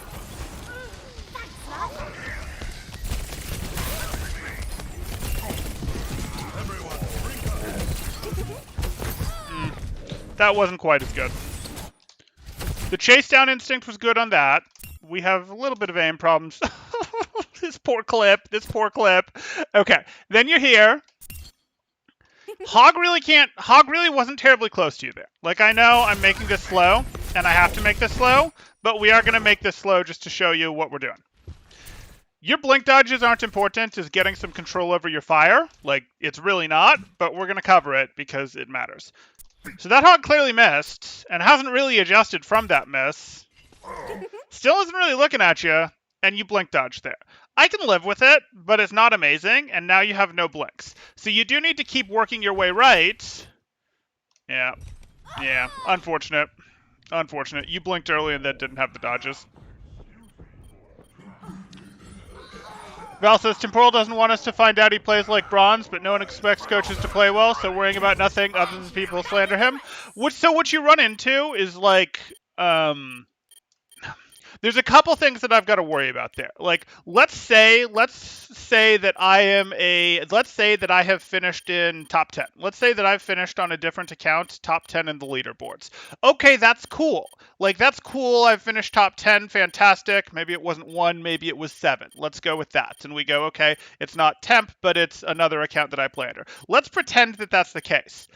Speaker 1: That wasn't quite as good. The chase down instinct was good on that. We have a little bit of aim problems. This poor clip. Okay, then you're here. Hog really wasn't terribly close to you there. Like, I know I'm making this slow, and I have to make this slow, but we are going to make this slow just to show you what we're doing. Your blink dodges aren't important as getting some control over your fire. Like, it's really not, but we're going to cover it because it matters. So that hog clearly missed, and hasn't really adjusted from that miss. Still isn't really looking at you, and you blink dodge there. I can live with it, but it's not amazing, and now you have no blinks. So you do need to keep working your way right. Yeah, unfortunate. You blinked early and then didn't have the dodges. Val says Temporal doesn't want us to find out he plays like bronze, but no one expects coaches to play well, so worrying about nothing other than people slander him. What you run into is like there's a couple things that I've got to worry about there. Like let's say that let's say that I have finished in top 10. Let's say that I've finished on a different account top 10 in the leaderboards. Okay, that's cool. Like that's cool. I've finished top 10, fantastic. Maybe it wasn't 1, maybe it was 7. Let's go with that. And we go, okay, it's not temp, but it's another account that I play under. Let's pretend that that's the case.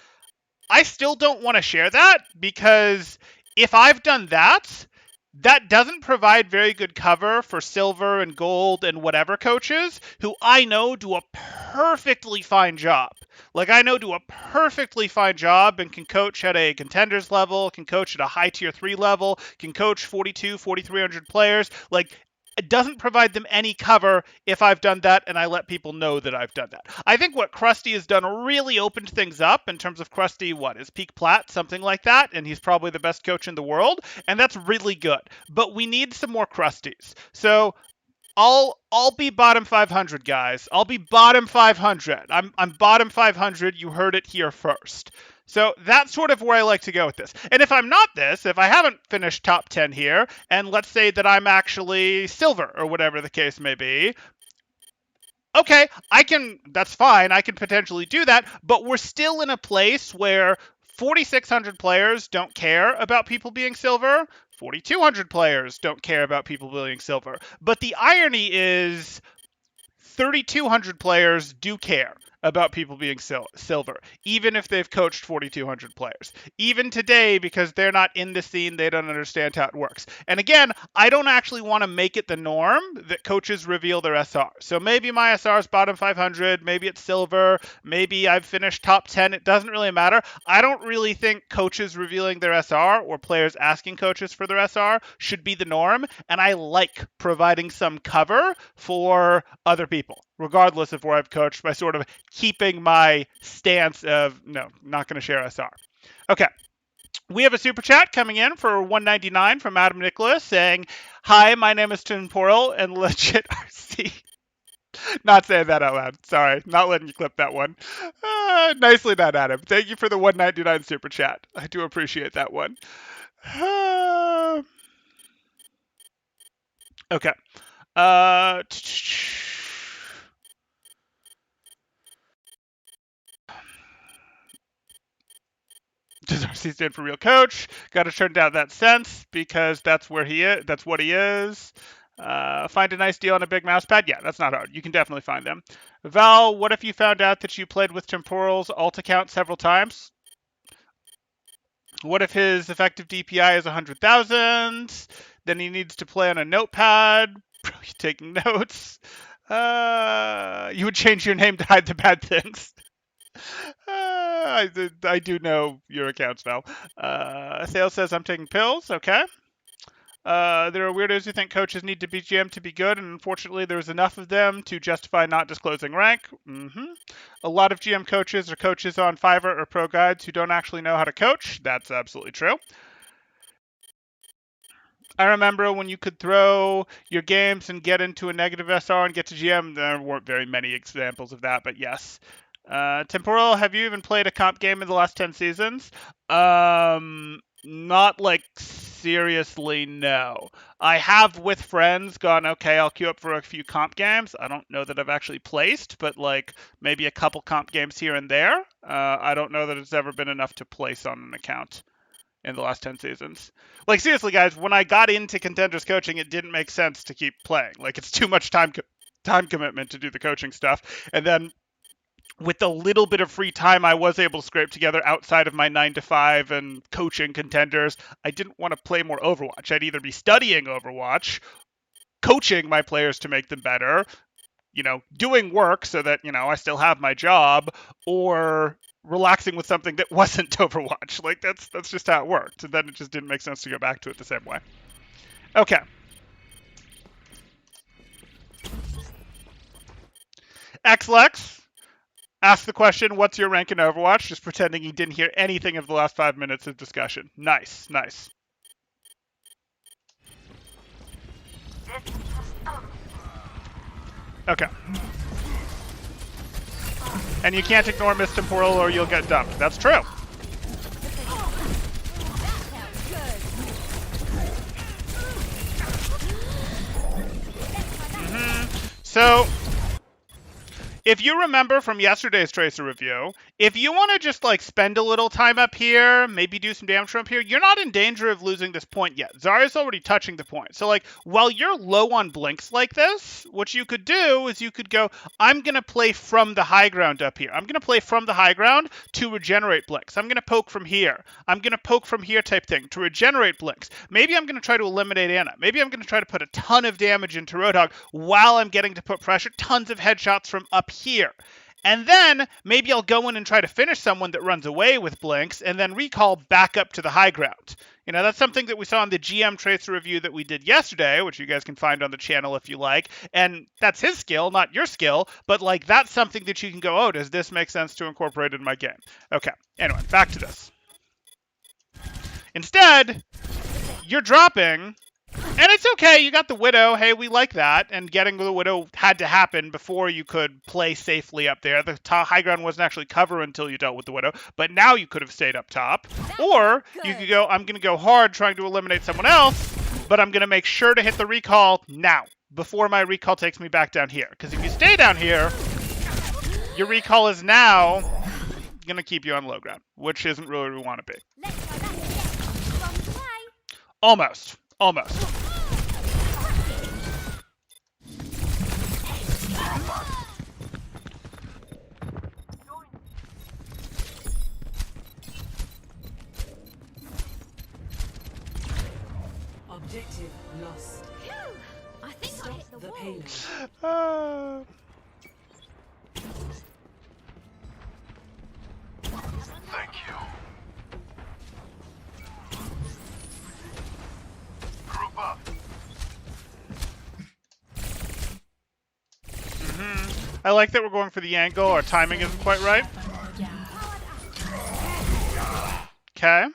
Speaker 1: I still don't want to share that because if I've done that, that doesn't provide very good cover for silver and gold and whatever coaches who I know do a perfectly fine job. Like I know do a perfectly fine job and can coach at a contenders level, can coach at a high tier 3 level, can coach 4,300 players. Like it doesn't provide them any cover if I've done that and I let people know that I've done that. I think what Krusty has done really opened things up in terms of Krusty, is peak plat, something like that, and he's probably the best coach in the world, and that's really good. But we need some more Krusties. So I'll be bottom 500, guys. I'll be bottom 500. I'm bottom 500. You heard it here first. So that's sort of where I like to go with this. And if I'm not this, if I haven't finished top 10 here, and let's say that I'm actually silver or whatever the case may be, okay, that's fine. I can potentially do that, but we're still in a place where 4,600 players don't care about people being silver. 4,200 players don't care about people being silver. But the irony is 3,200 players do care about people being silver, even if they've coached 4,200 players. Even today, because they're not in the scene, they don't understand how it works. And again, I don't actually want to make it the norm that coaches reveal their SR. So maybe my SR is bottom 500, maybe it's silver, maybe I've finished top 10. It doesn't really matter. I don't really think coaches revealing their SR or players asking coaches for their SR should be the norm. And I like providing some cover for other people, regardless of where I've coached, by sort of keeping my stance of, no, not going to share SR. Okay. We have a super chat coming in for $1.99 from Adam Nicholas saying, "Hi, my name is Temporal and legit RC." Not saying that out loud. Sorry. Not letting you clip that one. Nicely done, Adam. Thank you for the $1.99 super chat. I do appreciate that one. Okay. Does RC stand for real coach? Got to turn down that sense because that's where he is. That's what he is. Find a nice deal on a big mouse pad. Yeah, that's not hard. You can definitely find them. Val, what if you found out that you played with Temporal's alt account several times? What if his effective DPI is 100,000? Then he needs to play on a notepad. Bro, you taking notes? You would change your name to hide the bad things. I do know your accounts, Val. Sales says I'm taking pills. Okay. There are weirdos who think coaches need to be GM to be good, and unfortunately there's enough of them to justify not disclosing rank. A lot of GM coaches are coaches on Fiverr or Pro Guides who don't actually know how to coach. That's absolutely true. I remember when you could throw your games and get into a negative SR and get to GM. There weren't very many examples of that, but yes. Temporal, have you even played a comp game in the last 10 seasons? Not like seriously, no. I have with friends gone, okay, I'll queue up for a few comp games. I don't know that I've actually placed, but like maybe a couple comp games here and there. I don't know that it's ever been enough to place on an account in the last 10 seasons. Like seriously, guys, when I got into contenders coaching, it didn't make sense to keep playing. Like it's too much time commitment to do the coaching stuff. And then with the little bit of free time I was able to scrape together outside of my 9 to 5 and coaching contenders, I didn't want to play more Overwatch. I'd either be studying Overwatch, coaching my players to make them better, doing work so that, I still have my job, or relaxing with something that wasn't Overwatch. Like that's just how it worked. And then it just didn't make sense to go back to it the same way. Okay. XLex ask the question, what's your rank in Overwatch? Just pretending he didn't hear anything of the last 5 minutes of discussion. Nice. Okay. And you can't ignore Mist Temporal or you'll get dumped. That's true. So, if you remember from yesterday's Tracer review, if you want to just like spend a little time up here, maybe do some damage from up here, you're not in danger of losing this point yet. Zarya's already touching the point. So like, while you're low on blinks like this, what you could do is you could go, I'm going to play from the high ground up here. I'm going to play from the high ground to regenerate blinks. I'm going to poke from here. I'm going to poke from here type thing to regenerate blinks. Maybe I'm going to try to eliminate Anna. Maybe I'm going to try to put a ton of damage into Roadhog while I'm getting to put pressure, tons of headshots from up here. And then maybe I'll go in and try to finish someone that runs away with blinks and then recall back up to the high ground. You know, that's something that we saw in the GM Tracer review that we did yesterday, which you guys can find on the channel if you like. And that's his skill, not your skill. But like, that's something that you can go, oh, does this make sense to incorporate in my game? Okay, anyway, back to this. Instead, you're dropping. And it's okay, you got the Widow. Hey, we like that. And getting the Widow had to happen before you could play safely up there. The high ground wasn't actually covered until you dealt with the Widow. But now you could have stayed up top. Or you could go, I'm going to go hard trying to eliminate someone else, but I'm going to make sure to hit the recall now, before my recall takes me back down here. Because if you stay down here, your recall is now going to keep you on low ground, which isn't really where we want to be. Almost. Almost.
Speaker 6: Objective lost.
Speaker 5: Phew, I think I hit the
Speaker 6: The
Speaker 5: wall.
Speaker 6: payload.
Speaker 4: Thank you. Group up.
Speaker 1: I like that we're going for the angle. Our timing isn't quite right. Okay.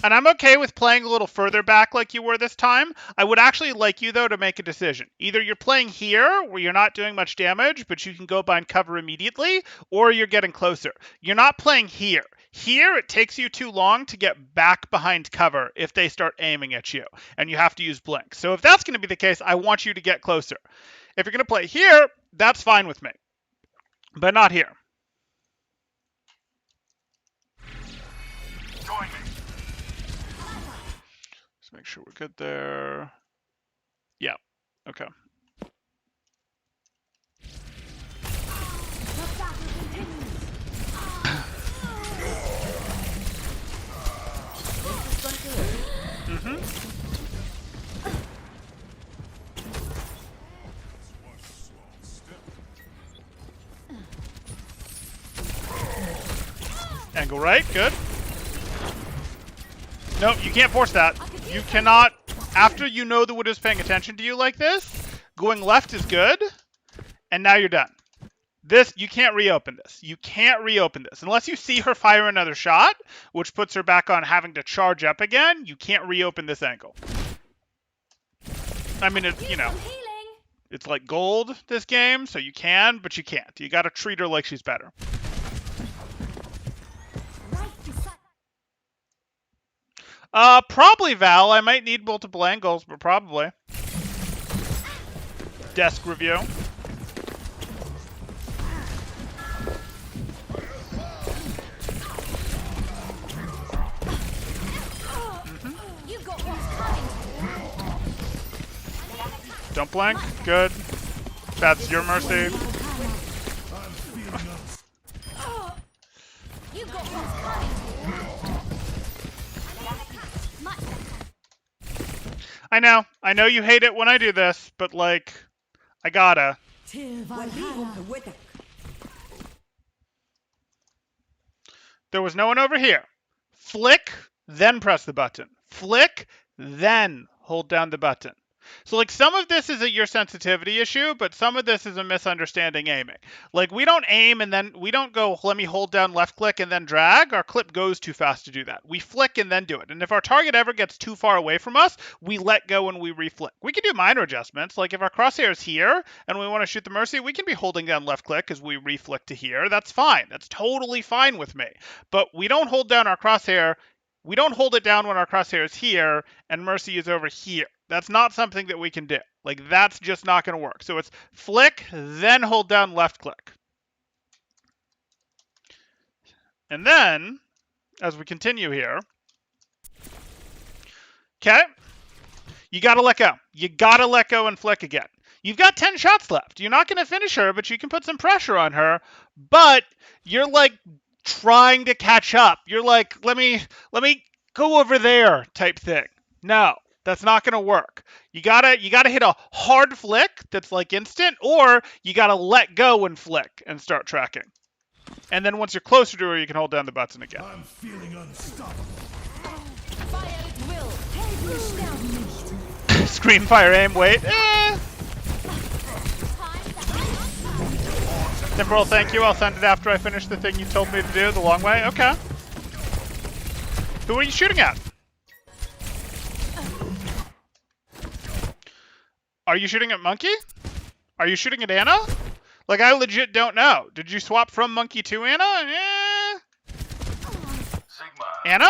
Speaker 1: And I'm okay with playing a little further back like you were this time. I would actually like you, though, to make a decision. Either you're playing here, where you're not doing much damage, but you can go behind cover immediately, or you're getting closer. You're not playing here. Here, it takes you too long to get back behind cover if they start aiming at you, and you have to use blink. So if that's going to be the case, I want you to get closer. If you're going to play here, that's fine with me, but not here.
Speaker 4: Join me.
Speaker 1: Let's make sure we're good there. Yeah, okay. Angle right, good. Nope, you can't force that. You cannot, after you know the Widow's paying attention to you like this, going left is good, and now you're done. This, you can't reopen this. You can't reopen this. Unless you see her fire another shot, which puts her back on having to charge up again, you can't reopen this angle. I mean, you know, it's like gold, this game, so you can, but you can't. You gotta treat her like she's better. Probably Val. I might need multiple angles, but probably. Desk review.
Speaker 5: You got what's coming.
Speaker 1: Don't blank. Good. That's your mercy.
Speaker 5: You got what's coming.
Speaker 1: I know you hate it when I do this, but like, I gotta. There was no one over here. Flick, then press the button. Flick, then hold down the button. So like some of this is your sensitivity issue, but some of this is a misunderstanding aiming. Like we don't aim and then we don't go, let me hold down left click and then drag. Our clip goes too fast to do that. We flick and then do it. And if our target ever gets too far away from us, we let go and we reflick. We can do minor adjustments. Like if our crosshair is here and we want to shoot the Mercy, we can be holding down left click as we reflick to here. That's fine. That's totally fine with me. But we don't hold down our crosshair. We don't hold it down when our crosshair is here and Mercy is over here. That's not something that we can do. Like that's just not going to work. So it's flick, then hold down left click. And then, as we continue here, okay, you got to let go. You got to let go and flick again. You've got 10 shots left. You're not going to finish her, but you can put some pressure on her. But you're like trying to catch up. You're like, let me go over there type thing. No, that's not going to work. You gotta hit a hard flick that's like instant, or you gotta let go and flick and start tracking. And then once you're closer to her, you can hold down the button again.
Speaker 2: I'm feeling unstoppable.
Speaker 5: Fire at will. Push down.
Speaker 1: Scream, fire, aim, wait. Temporal, thank you. I'll send it after I finish the thing you told me to do, the long way. Okay. Who are you shooting at? Are you shooting at Monkey? Are you shooting at Anna? Like, I legit don't know. Did you swap from Monkey to Anna?
Speaker 4: Sigma.
Speaker 1: Anna?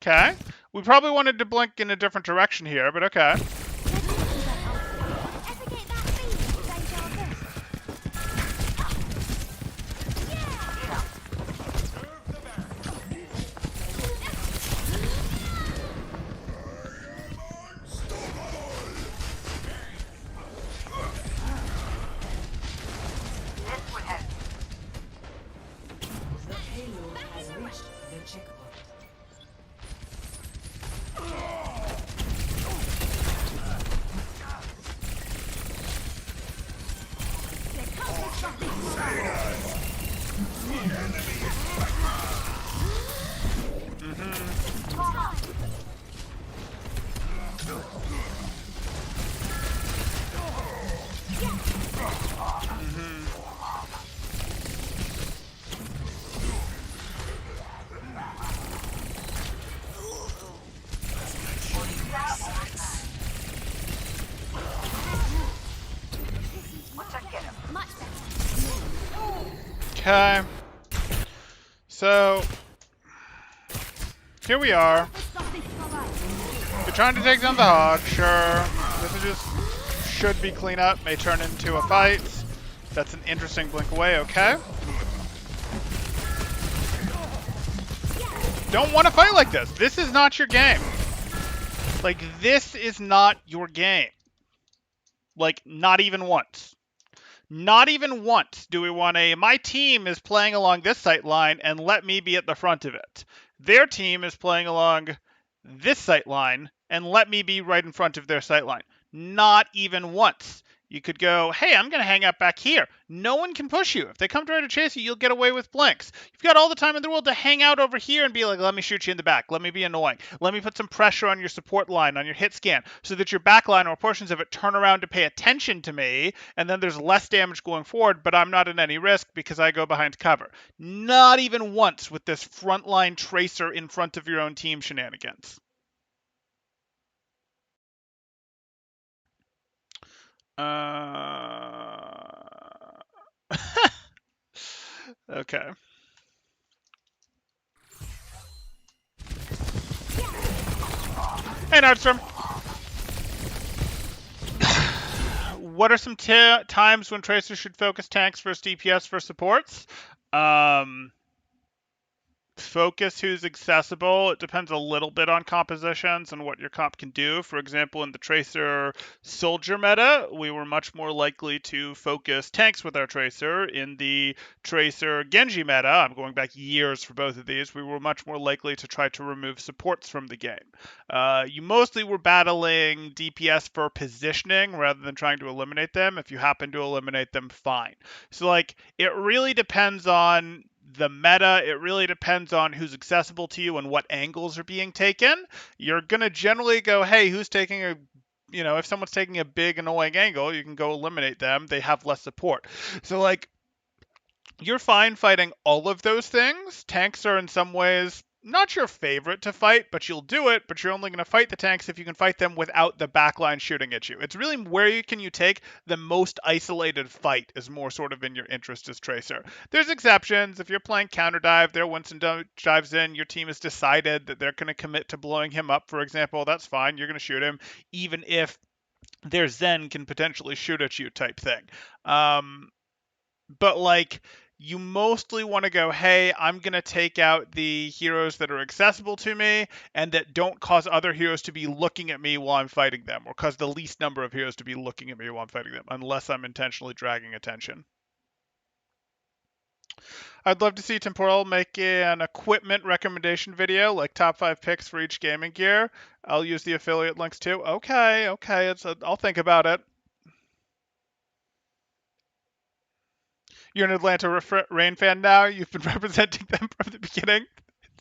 Speaker 1: Okay. We probably wanted to blink in a different direction here, but okay.
Speaker 6: The payload has reached the checkpoint.
Speaker 1: Okay. So, here we are. You're trying to take down the hog, sure. This is just should be cleanup, may turn into a fight. That's an interesting blink away, okay. Don't want to fight like this. This is not your game. Like, this is not your game. Like, not even once. Not even once do we want my team is playing along this sight line and let me be at the front of it. Their team is playing along this sight line and let me be right in front of their sight line. Not even once. You could go, hey, I'm going to hang out back here. No one can push you. If they come try to chase you, you'll get away with blinks. You've got all the time in the world to hang out over here and be like, let me shoot you in the back. Let me be annoying. Let me put some pressure on your support line, on your hit scan, so that your back line or portions of it turn around to pay attention to me, and then there's less damage going forward, but I'm not in any risk because I go behind cover. Not even once with this frontline tracer in front of your own team shenanigans. Okay. Hey, Nordstrom. What are some times when tracers should focus tanks versus DPS for supports? Focus who's accessible. It depends a little bit on compositions and what your comp can do. For example, in the Tracer Soldier meta, we were much more likely to focus tanks with our Tracer. In the Tracer Genji meta, I'm going back years for both of these, we were much more likely to try to remove supports from the game. You mostly were battling DPS for positioning rather than trying to eliminate them. If you happen to eliminate them, fine. So, like, it really depends on the meta. It really depends on who's accessible to you and what angles are being taken. You're going to generally go, hey, who's taking a if someone's taking a big annoying angle, you can go eliminate them. They have less support. So like, you're fine fighting all of those things. Tanks are in some ways not your favorite to fight, but you'll do it, but you're only going to fight the tanks if you can fight them without the backline shooting at you. It's really where you take the most isolated fight is more sort of in your interest as Tracer. There's exceptions. If you're playing counter dive, there Winston dives in, your team has decided that they're going to commit to blowing him up, for example, that's fine. You're going to shoot him, even if their Zen can potentially shoot at you type thing. But like, you mostly want to go, hey, I'm going to take out the heroes that are accessible to me and that don't cause other heroes to be looking at me while I'm fighting them, or cause the least number of heroes to be looking at me while I'm fighting them, unless I'm intentionally dragging attention. I'd love to see Temporal make an equipment recommendation video, like top 5 picks for each gaming gear. I'll use the affiliate links too. Okay, I'll think about it. You're an Atlanta Reign fan now. You've been representing them from the beginning.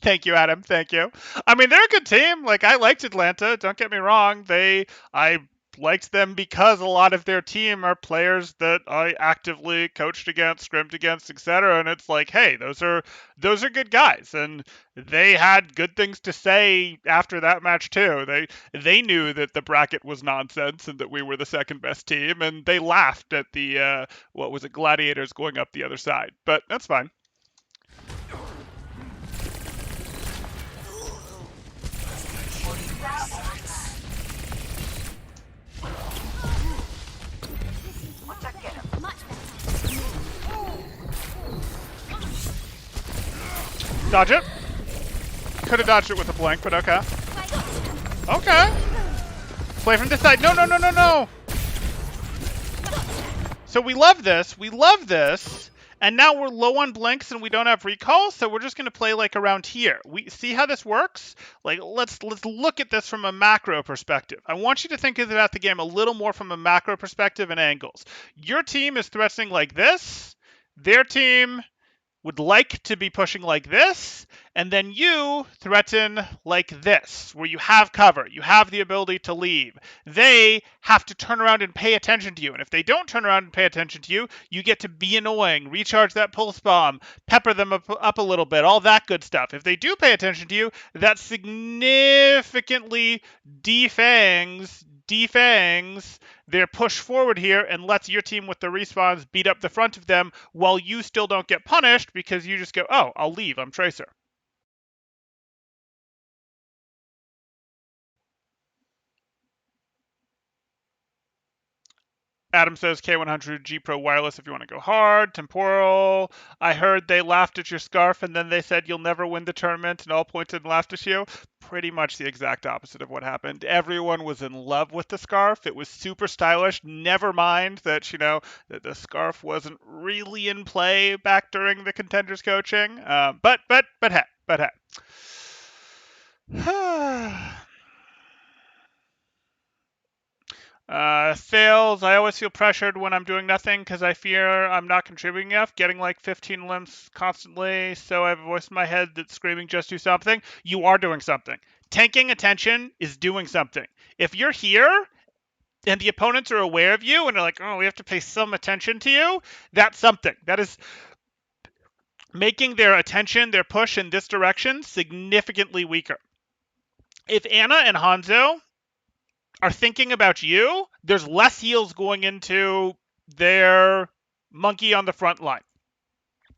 Speaker 1: Thank you, Adam. Thank you. I mean, they're a good team. Like, I liked Atlanta. Don't get me wrong. I liked them because a lot of their team are players that I actively coached against, scrimmed against, etc. And it's like, hey, those are good guys, and they had good things to say after that match too. They knew that the bracket was nonsense and that we were the second best team, and they laughed at the Gladiators going up the other side. But that's fine. Dodge it. Could have dodged it with a blink, but okay. Okay. Play from this side. No. So we love this. And now we're low on blinks and we don't have recall, so we're just going to play like around here. We see how this works? Like, let's look at this from a macro perspective. I want you to think about the game a little more from a macro perspective and angles. Your team is threatening like this. Their team would like to be pushing like this, and then you threaten like this, where you have cover, you have the ability to leave. They have to turn around and pay attention to you, and if they don't turn around and pay attention to you, you get to be annoying, recharge that pulse bomb, pepper them up a little bit, all that good stuff. If they do pay attention to you, that significantly defangs their push forward here and lets your team with the respawns beat up the front of them while you still don't get punished because you just go, oh, I'll leave, I'm Tracer. Adam says K100 G Pro wireless if you want to go hard. Temporal. I heard they laughed at your scarf and then they said you'll never win the tournament and all pointed and laughed at you. Pretty much the exact opposite of what happened. Everyone was in love with the scarf. It was super stylish. Never mind that, that the scarf wasn't really in play back during the contenders coaching. But hey. Fails. I always feel pressured when I'm doing nothing because I fear I'm not contributing enough, getting like 15 limps constantly, so I have a voice in my head that's screaming, just do something. You are doing something. Tanking attention is doing something. If you're here and the opponents are aware of you and are like, oh, we have to pay some attention to you, that's something. That is making their attention, their push in this direction significantly weaker. If Anna and Hanzo are thinking about you, there's less heals going into their monkey on the front line.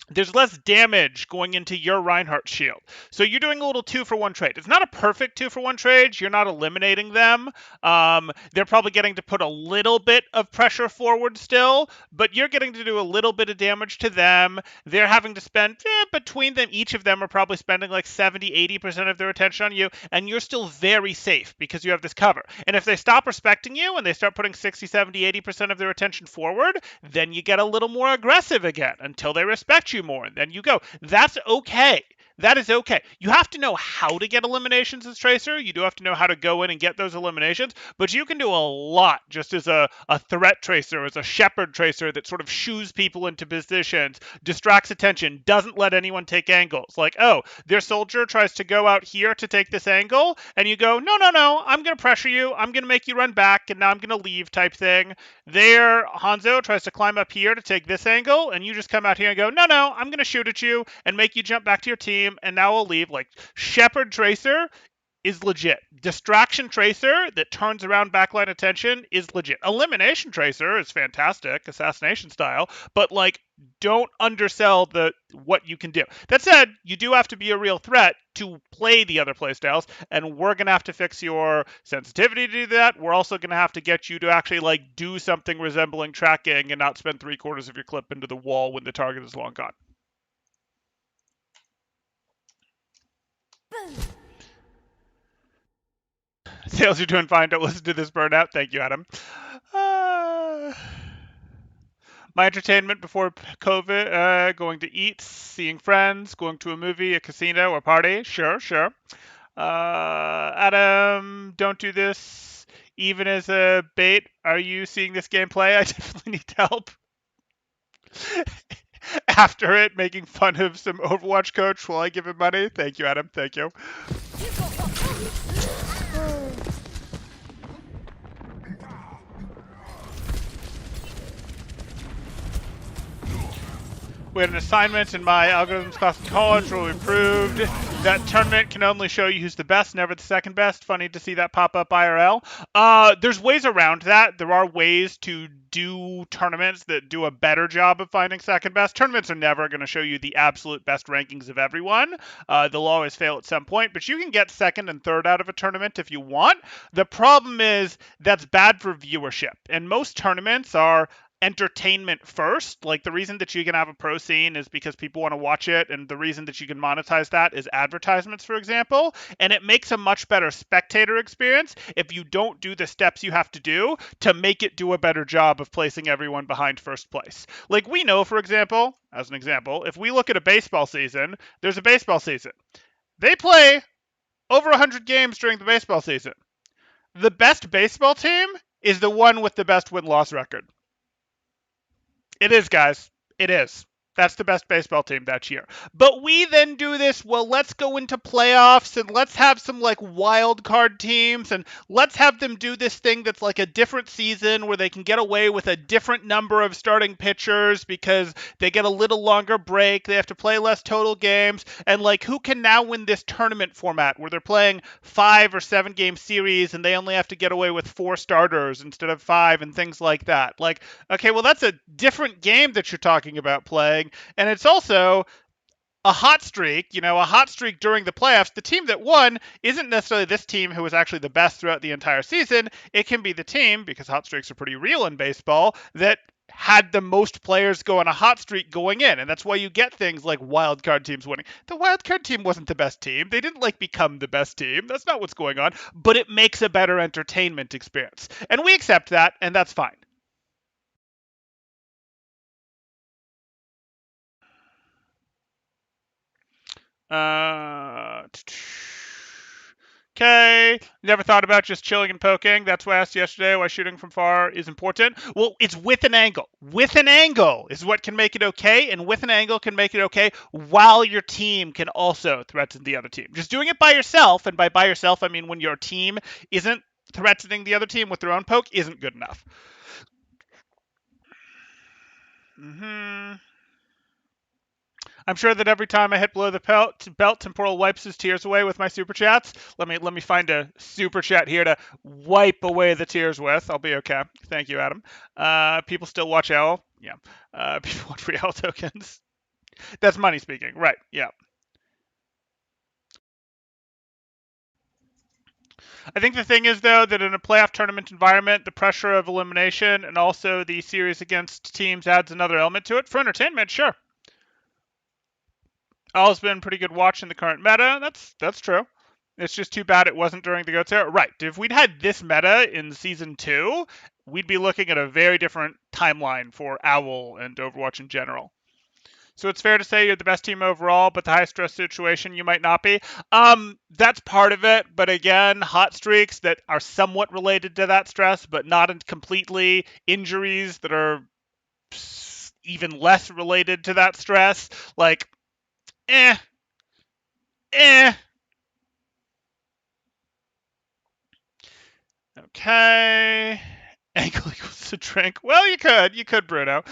Speaker 1: There's less damage going into your Reinhardt shield. So you're doing a little 2-for-1 trade. It's not a perfect 2-for-1 trade. You're not eliminating them. They're probably getting to put a little bit of pressure forward still, but you're getting to do a little bit of damage to them. They're having to spend, between them, each of them are probably spending like 70-80% of their attention on you, and you're still very safe because you have this cover. And if they stop respecting you and they start putting 60-70-80% of their attention forward, then you get a little more aggressive again until they respect you more, and then you go. That's okay. that is okay. You have to know how to get eliminations as Tracer. You do have to know how to go in and get those eliminations, but you can do a lot just as a threat Tracer, as a shepherd Tracer that sort of shoos people into positions, distracts attention, doesn't let anyone take angles. Like, oh, their soldier tries to go out here to take this angle, and you go, no, no, no, I'm going to pressure you, I'm going to make you run back, and now I'm going to leave type thing. There, Hanzo tries to climb up here to take this angle, and you just come out here and go, no, no, I'm going to shoot at you and make you jump back to your team, and now I'll leave. Like, Shepherd Tracer is legit. Distraction Tracer that turns around backline attention is legit. Elimination Tracer is fantastic, assassination style, but like don't undersell the what you can do. That said, you do have to be a real threat to play the other playstyles, and we're gonna have to fix your sensitivity to do that. We're also gonna have to get you to actually like do something resembling tracking and not spend 3/4 of your clip into the wall when the target is long gone. Sales, you're doing fine. Don't listen to this burnout. Thank you, Adam. My entertainment before COVID, going to eat, seeing friends, going to a movie, a casino, or party. Sure, sure. Adam, don't do this even as a bait. Are you seeing this gameplay? I definitely need help. After it, making fun of some Overwatch coach while I give him money. Thank you, Adam. Thank you. We had an assignment in my algorithms class in college where we proved that tournament can only show you who's the best, never the second best. Funny to see that pop up IRL. There's ways around that. There are ways to do tournaments that do a better job of finding second best. Tournaments are never going to show you the absolute best rankings of everyone. They'll always fail at some point, but you can get second and third out of a tournament if you want. The problem is that's bad for viewership, and most tournaments are entertainment first. Like the reason that you can have a pro scene is because people want to watch it, and the reason that you can monetize that is advertisements, for example. And it makes a much better spectator experience if you don't do the steps you have to do to make it do a better job of placing everyone behind first place. Like we know, for example, as an example, if we look at a baseball season, there's a baseball season. They play over 100 games during the baseball season. The best baseball team is the one with the best win-loss record. It is, guys. It is. That's the best baseball team that year. But we then do this, well, let's go into playoffs and let's have some like wild card teams and let's have them do this thing that's like a different season where they can get away with a different number of starting pitchers because they get a little longer break. They have to play less total games. And like, who can now win this tournament format where they're playing 5 or 7 game series and they only have to get away with 4 starters instead of 5 and things like that? Like, okay, well, that's a different game that you're talking about playing. And it's also a hot streak, a hot streak during the playoffs. The team that won isn't necessarily this team who was actually the best throughout the entire season. It can be the team, because hot streaks are pretty real in baseball, that had the most players go on a hot streak going in. And that's why you get things like wild card teams winning. The wild card team wasn't the best team. They didn't become the best team. That's not what's going on. But it makes a better entertainment experience. And we accept that, and that's fine. Okay. Never thought about just chilling and poking. That's why I asked yesterday why shooting from far is important. Well, it's with an angle. With an angle is what can make it okay, and with an angle can make it okay while your team can also threaten the other team. Just doing it by yourself, and by yourself I mean when your team isn't threatening the other team with their own poke, isn't good enough. I'm sure that every time I hit below the belt, Temporal wipes his tears away with my super chats. Let me find a super chat here to wipe away the tears with. I'll be okay. Thank you, Adam. People still watch Owl. Yeah. People watch Real tokens. That's money speaking. Right. Yeah. I think the thing is, though, that in a playoff tournament environment, the pressure of elimination and also the series against teams adds another element to it. For entertainment, sure. Owl's been pretty good watch in the current meta. That's true. It's just too bad it wasn't during the GOATS era. Right. If we'd had this meta in Season 2, we'd be looking at a very different timeline for Owl and Overwatch in general. So it's fair to say you're the best team overall, but the high stress situation you might not be. That's part of it, but again, hot streaks that are somewhat related to that stress, but not completely. Injuries that are even less related to that stress. Like, eh, eh. Okay. Ankle equals to drink. Well, you could, Bruno.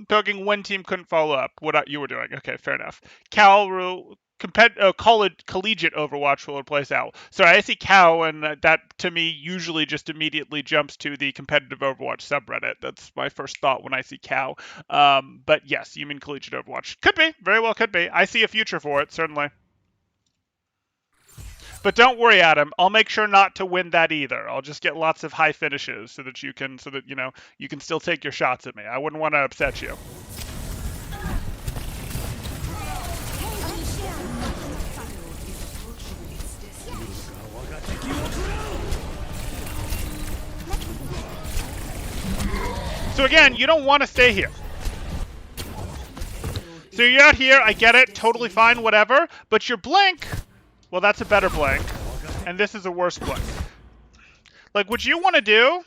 Speaker 1: Poking one team couldn't follow up what you were doing. Okay, fair enough. Cal collegiate Overwatch will replace Owl. Sorry, I see Cow, and that to me usually just immediately jumps to the competitive Overwatch subreddit. That's my first thought when I see Cow. But yes, you mean collegiate Overwatch. Could be, very well could be. I see a future for it, certainly. But don't worry, Adam. I'll make sure not to win that either. I'll just get lots of high finishes so that you can still take your shots at me. I wouldn't want to upset you. So again, you don't want to stay here. So you're out here, I get it, totally fine, whatever, but your blink, well, that's a better blink, and this is a worse blink. Like, what you want to do,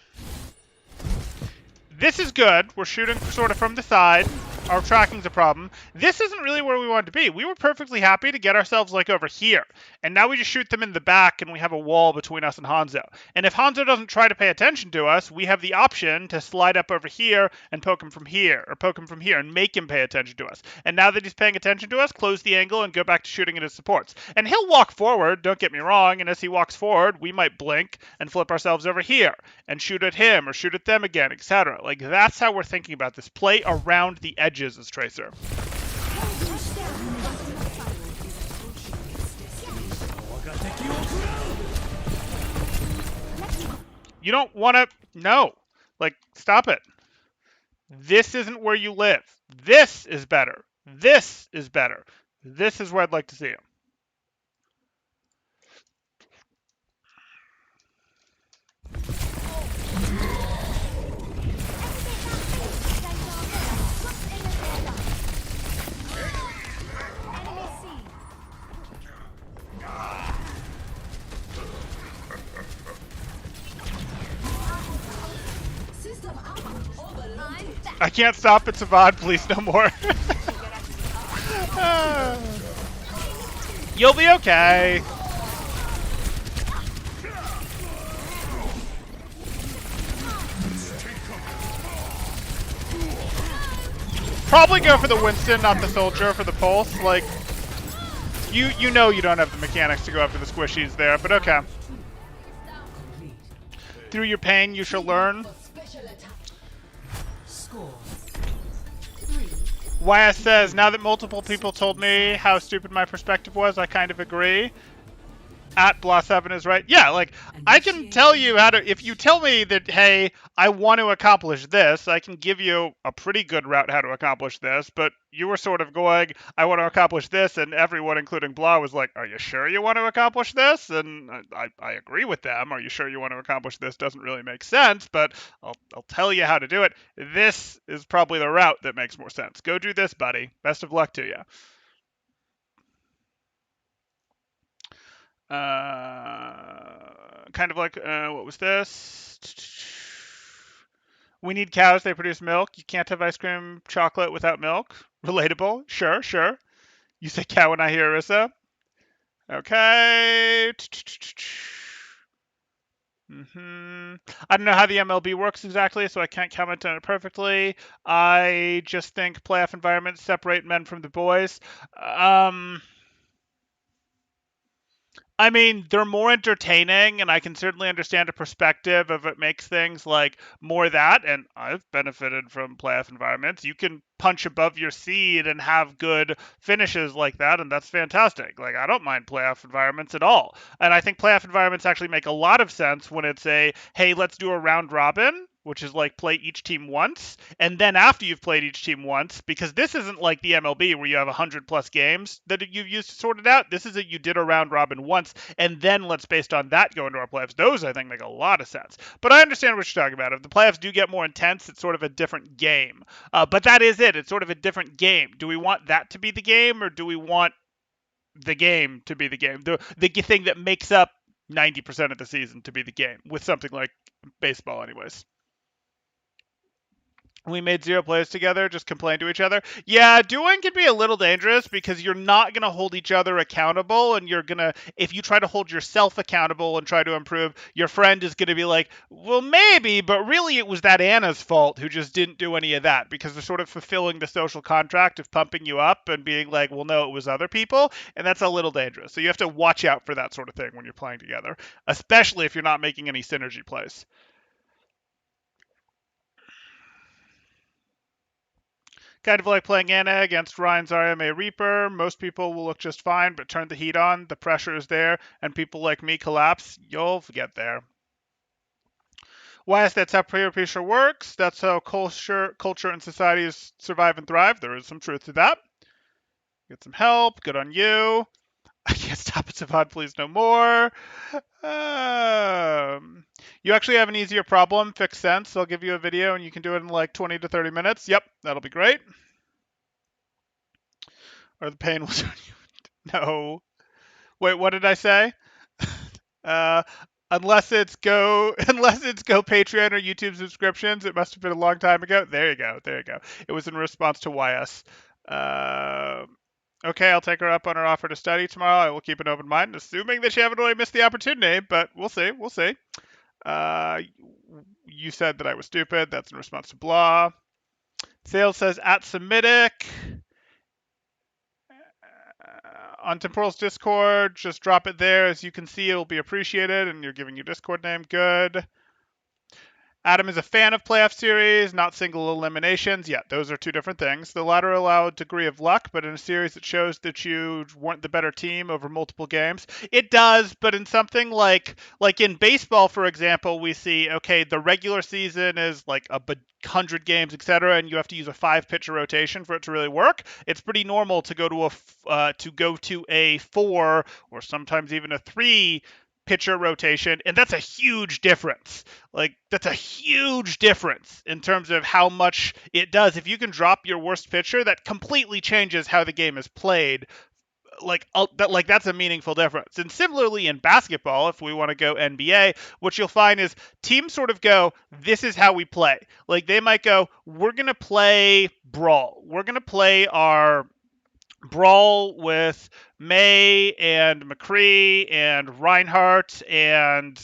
Speaker 1: this is good. We're shooting sort of from the side. Our tracking's a problem. This isn't really where we wanted to be. We were perfectly happy to get ourselves, like, over here. And now we just shoot them in the back, and we have a wall between us and Hanzo. And if Hanzo doesn't try to pay attention to us, we have the option to slide up over here and poke him from here, or poke him from here and make him pay attention to us. And now that he's paying attention to us, close the angle and go back to shooting at his supports. And he'll walk forward, don't get me wrong, and as he walks forward, we might blink and flip ourselves over here and shoot at him or shoot at them again, etc. Like, that's how we're thinking about this. Play around the edges as Tracer. You don't want to... No. Like, stop it. This isn't where you live. This is better. This is better. This is where I'd like to see him. I can't stop it, Savad. Please, no more. You'll be okay. Probably go for the Winston, not the Soldier, for the Pulse. Like, you know you don't have the mechanics to go after the squishies there, but okay. Through your pain, you shall learn. YS says, now that multiple people told me how stupid my perspective was, I kind of agree. At Blah7 is right. Yeah, like, I can tell you how to... If you tell me that, hey, I want to accomplish this, I can give you a pretty good route how to accomplish this, but you were sort of going, I want to accomplish this, and everyone, including Blah, was like, are you sure you want to accomplish this? And I agree with them. Are you sure you want to accomplish this? Doesn't really make sense, but I'll tell you how to do it. This is probably the route that makes more sense. Go do this, buddy. Best of luck to you. Kind of like, what was this? We need cows, they produce milk. You can't have ice cream chocolate without milk. Relatable. Sure, sure. You say cow when I hear Arissa. Okay. I don't know how the MLB works exactly, so I can't comment on it perfectly. I just think playoff environments separate men from the boys. I mean, they're more entertaining, and I can certainly understand a perspective of it makes things like more that, and I've benefited from playoff environments. You can punch above your seed and have good finishes like that, and that's fantastic. Like, I don't mind playoff environments at all. And I think playoff environments actually make a lot of sense when it's a, hey, let's do a round robin. which is like play each team once, and then after you've played each team once, because this isn't like the MLB where you have 100 plus games that you've used to sort it out. This is you did a round robin once, and then let's based on that go into our playoffs. Those I think make a lot of sense. But I understand what you're talking about. If the playoffs do get more intense, it's sort of a different game. But that is it. It's sort of a different game. Do we want that to be the game, or do we want the game to be the game? The thing that makes up 90% of the season to be the game, with something like baseball, anyways. We made 0 plays together, just complain to each other. Yeah, dueling can be a little dangerous because you're not going to hold each other accountable, and you're going to, if you try to hold yourself accountable and try to improve, your friend is going to be like, well, maybe, but really it was that Anna's fault who just didn't do any of that, because they're sort of fulfilling the social contract of pumping you up and being like, well, no, it was other people, and that's a little dangerous. So you have to watch out for that sort of thing when you're playing together, especially if you're not making any synergy plays. Kind of like playing Anna against Ryan's RMA Reaper. Most people will look just fine, but turn the heat on, the pressure is there, and people like me collapse. You'll get there. Why is that how peer pressure works? That's how culture and societies survive and thrive. There is some truth to that. Get some help. Good on you. I can't stop it, Savant. Please no more. You actually have an easier problem. Fix sense. I'll give you a video and you can do it in like 20 to 30 minutes. Yep, that'll be great. Or the pain will turn you. No. Wait, what did I say? Uh, unless it's go Patreon or YouTube subscriptions. It must have been a long time ago. There you go. It was in response to YS. Okay, I'll take her up on her offer to study tomorrow. I will keep an open mind, assuming that she haven't already missed the opportunity, but we'll see. You said that I was stupid. That's in response to blah. Sales says at Semitic. On Temporal's Discord, just drop it there. As you can see, it will be appreciated, and you're giving your Discord name. Good. Adam is a fan of playoff series, not single eliminations. Yeah, those are two different things. The latter allow a degree of luck, but in a series it shows that you weren't the better team over multiple games. It does, but in something like in baseball, for example, we see, okay, the regular season is like 100 games, etc., and you have to use a 5-pitcher rotation for it to really work. It's pretty normal to go to a 4 or sometimes even a 3 pitcher rotation, and that's a huge difference. Like, that's a huge difference in terms of how much it does. If you can drop your worst pitcher, that completely changes how the game is played. That's a meaningful difference. And similarly in basketball, if we want to go NBA, what you'll find is teams sort of go, this is how we play. Like, they might go, we're going to play brawl. We're going to play our brawl with May and McCree and Reinhardt and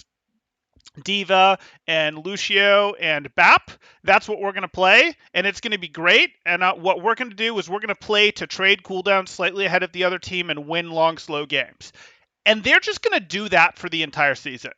Speaker 1: Diva and Lucio and Bap. That's what we're going to play, and it's going to be great. And what we're going to do is we're going to play to trade cooldown slightly ahead of the other team and win long, slow games. And they're just going to do that for the entire season.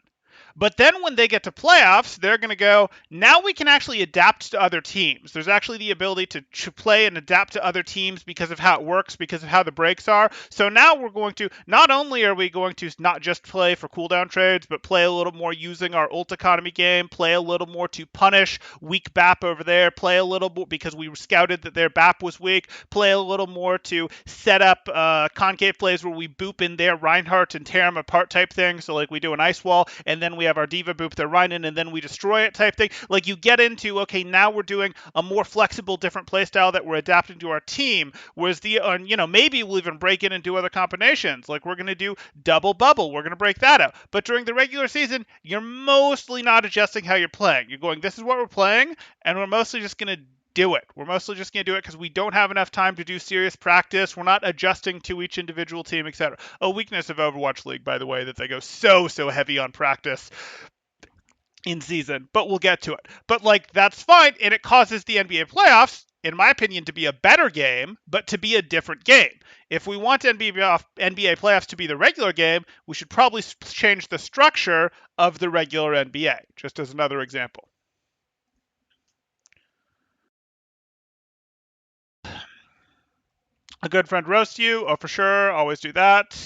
Speaker 1: But then when they get to playoffs, they're going to go, now we can actually adapt to other teams. There's actually the ability to play and adapt to other teams because of how it works, because of how the breaks are. So now we're going to, not only are we going to not just play for cooldown trades, but play a little more using our ult economy game, play a little more to punish weak BAP over there, play a little more because we scouted that their BAP was weak, play a little more to set up concave plays where we boop in their Reinhardt and tear them apart type thing. So like we do an ice wall, and then we have our Diva boop their Reinen, and then we destroy it type thing. Like, you get into, okay, now we're doing a more flexible, different playstyle that we're adapting to our team, whereas maybe we'll even break in and do other combinations. Like, we're going to do double bubble. We're going to break that out. But during the regular season, you're mostly not adjusting how you're playing. You're going, this is what we're playing, and we're mostly just going to do it. We're mostly just going to do it because we don't have enough time to do serious practice. We're not adjusting to each individual team, etc. A weakness of Overwatch League, by the way, that they go so heavy on practice in season, but we'll get to it. But that's fine, and it causes the NBA playoffs, in my opinion, to be a better game, but to be a different game. If we want NBA playoffs to be the regular game, we should probably change the structure of the regular NBA, just as another example. A good friend roast you. Oh, for sure. Always do that.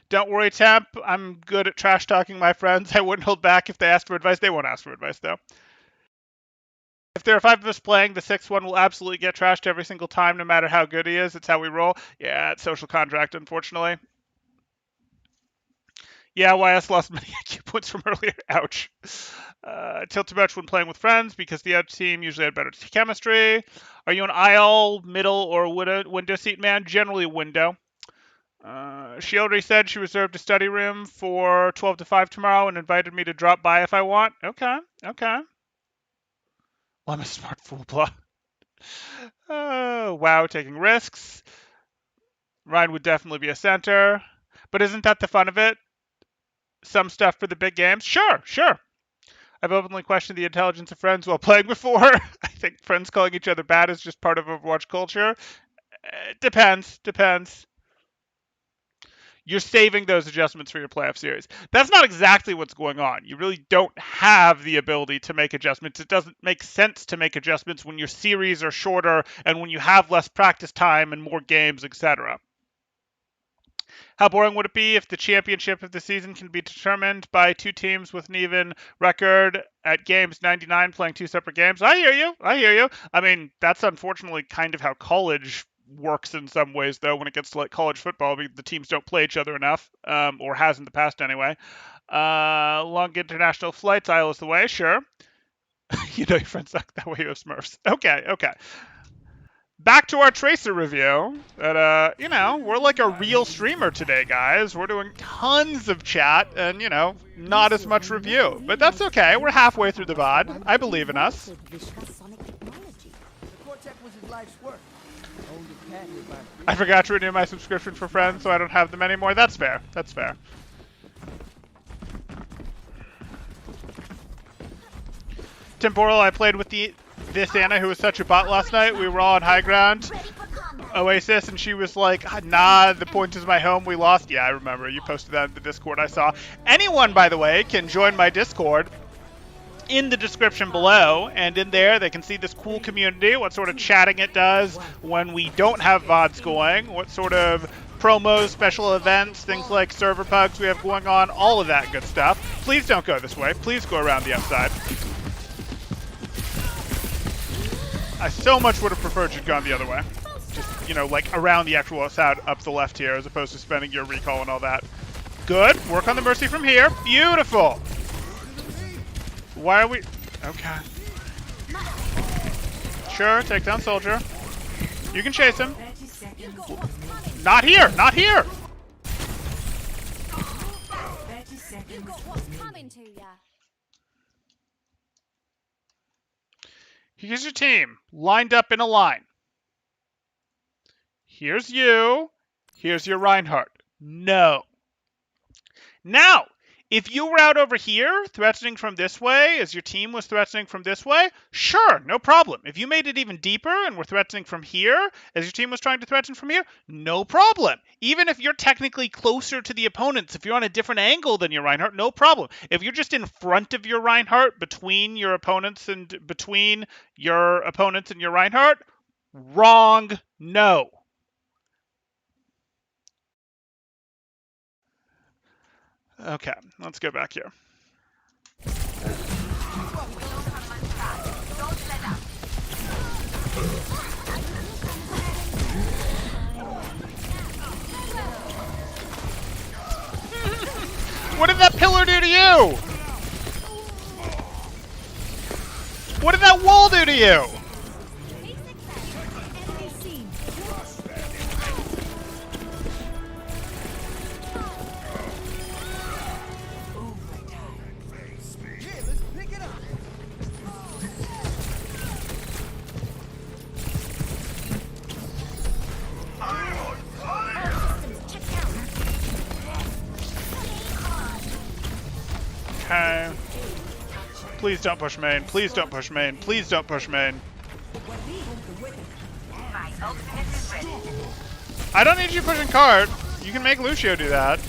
Speaker 1: Don't worry, Temp. I'm good at trash talking my friends. I wouldn't hold back if they asked for advice. They won't ask for advice, though. If there are 5 of us playing, the 6th one will absolutely get trashed every single time, no matter how good he is. It's how we roll. Yeah, it's social contract, unfortunately. Yeah, YS lost many IQ points from earlier. Ouch. Tilt too much when playing with friends because the other team usually had better chemistry. Are you an aisle, middle, or window seat man? Generally window. She already said she reserved a study room for 12 to 5 tomorrow and invited me to drop by if I want. Okay. Well, I'm a smart fool, blah. Wow, taking risks. Ryan would definitely be a center. But isn't that the fun of it? Some stuff for the big games? Sure. I've openly questioned the intelligence of friends while playing before. I think friends calling each other bad is just part of Overwatch culture. Depends. You're saving those adjustments for your playoff series. That's not exactly what's going on. You really don't have the ability to make adjustments. It doesn't make sense to make adjustments when your series are shorter and when you have less practice time and more games, etc. How boring would it be if the championship of the season can be determined by 2 teams with an even record at games 99 playing 2 separate games? I hear you. I mean, that's unfortunately kind of how college works in some ways, though, when it gets to like college football, the teams don't play each other enough, or has in the past anyway. Long international flights, aisle is the way, sure. You know your friends suck, that way you have Smurfs. Okay. Back to our Tracer review. That, we're like a real streamer today, guys. We're doing tons of chat and, not as much review. But that's okay. We're halfway through the VOD. I believe in us. I forgot to renew my subscription for friends, so I don't have them anymore. That's fair. Temporal, I played with this Anna who was such a bot last night. We were all on high ground. Oasis, and she was like, nah, the point is my home, we lost. Yeah, I remember. You posted that in the Discord I saw. Anyone, by the way, can join my Discord in the description below, and in there they can see this cool community, what sort of chatting it does when we don't have VODs going, what sort of promos, special events, things like server pugs we have going on, all of that good stuff. Please don't go this way. Please go around the outside. I so much would have preferred you'd gone the other way. Just, like around the actual outside up the left here, as opposed to spending your recall and all that. Good. Work on the Mercy from here. Beautiful. Why are we... Okay. Sure, take down Soldier. You can chase him. Not here!
Speaker 5: You've got what's coming to ya.
Speaker 1: Here's your team, lined up in a line. Here's you. Here's your Reinhardt. No. Now, if you were out over here, threatening from this way, as your team was threatening from this way, sure, no problem. If you made it even deeper and were threatening from here, as your team was trying to threaten from here, no problem. Even if you're technically closer to the opponents, if you're on a different angle than your Reinhardt, no problem. If you're just in front of your Reinhardt, between your opponents and your Reinhardt, wrong, no. Okay, let's go back here. What did that pillar do to you? What did that wall do to you? Okay. Please don't push main. Please don't push main. Please don't push main. I don't need you pushing card. You can make Lucio do that.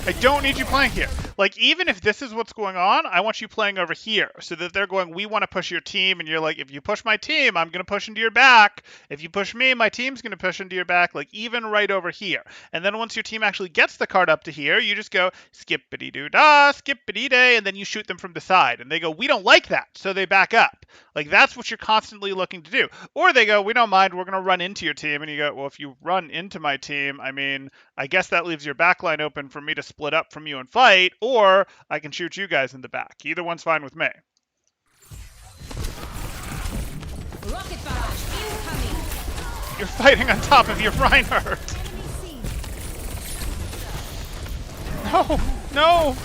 Speaker 1: I don't need you playing here. Like, even if this is what's going on, I want you playing over here so that they're going, we want to push your team. And you're like, if you push my team, I'm going to push into your back. If you push me, my team's going to push into your back, like even right over here. And then once your team actually gets the card up to here, you just go skippity-doo-dah, skippity-day, and then you shoot them from the side. And they go, we don't like that. So they back up. Like, that's what you're constantly looking to do. Or they go, we don't mind, we're going to run into your team. And you go, well, if you run into my team, I mean, I guess that leaves your back line open for me to split up from you and fight, or I can shoot you guys in the back. Either one's fine with me.
Speaker 5: Rocket barrage incoming.
Speaker 1: You're fighting on top of your Reinhardt. No, no.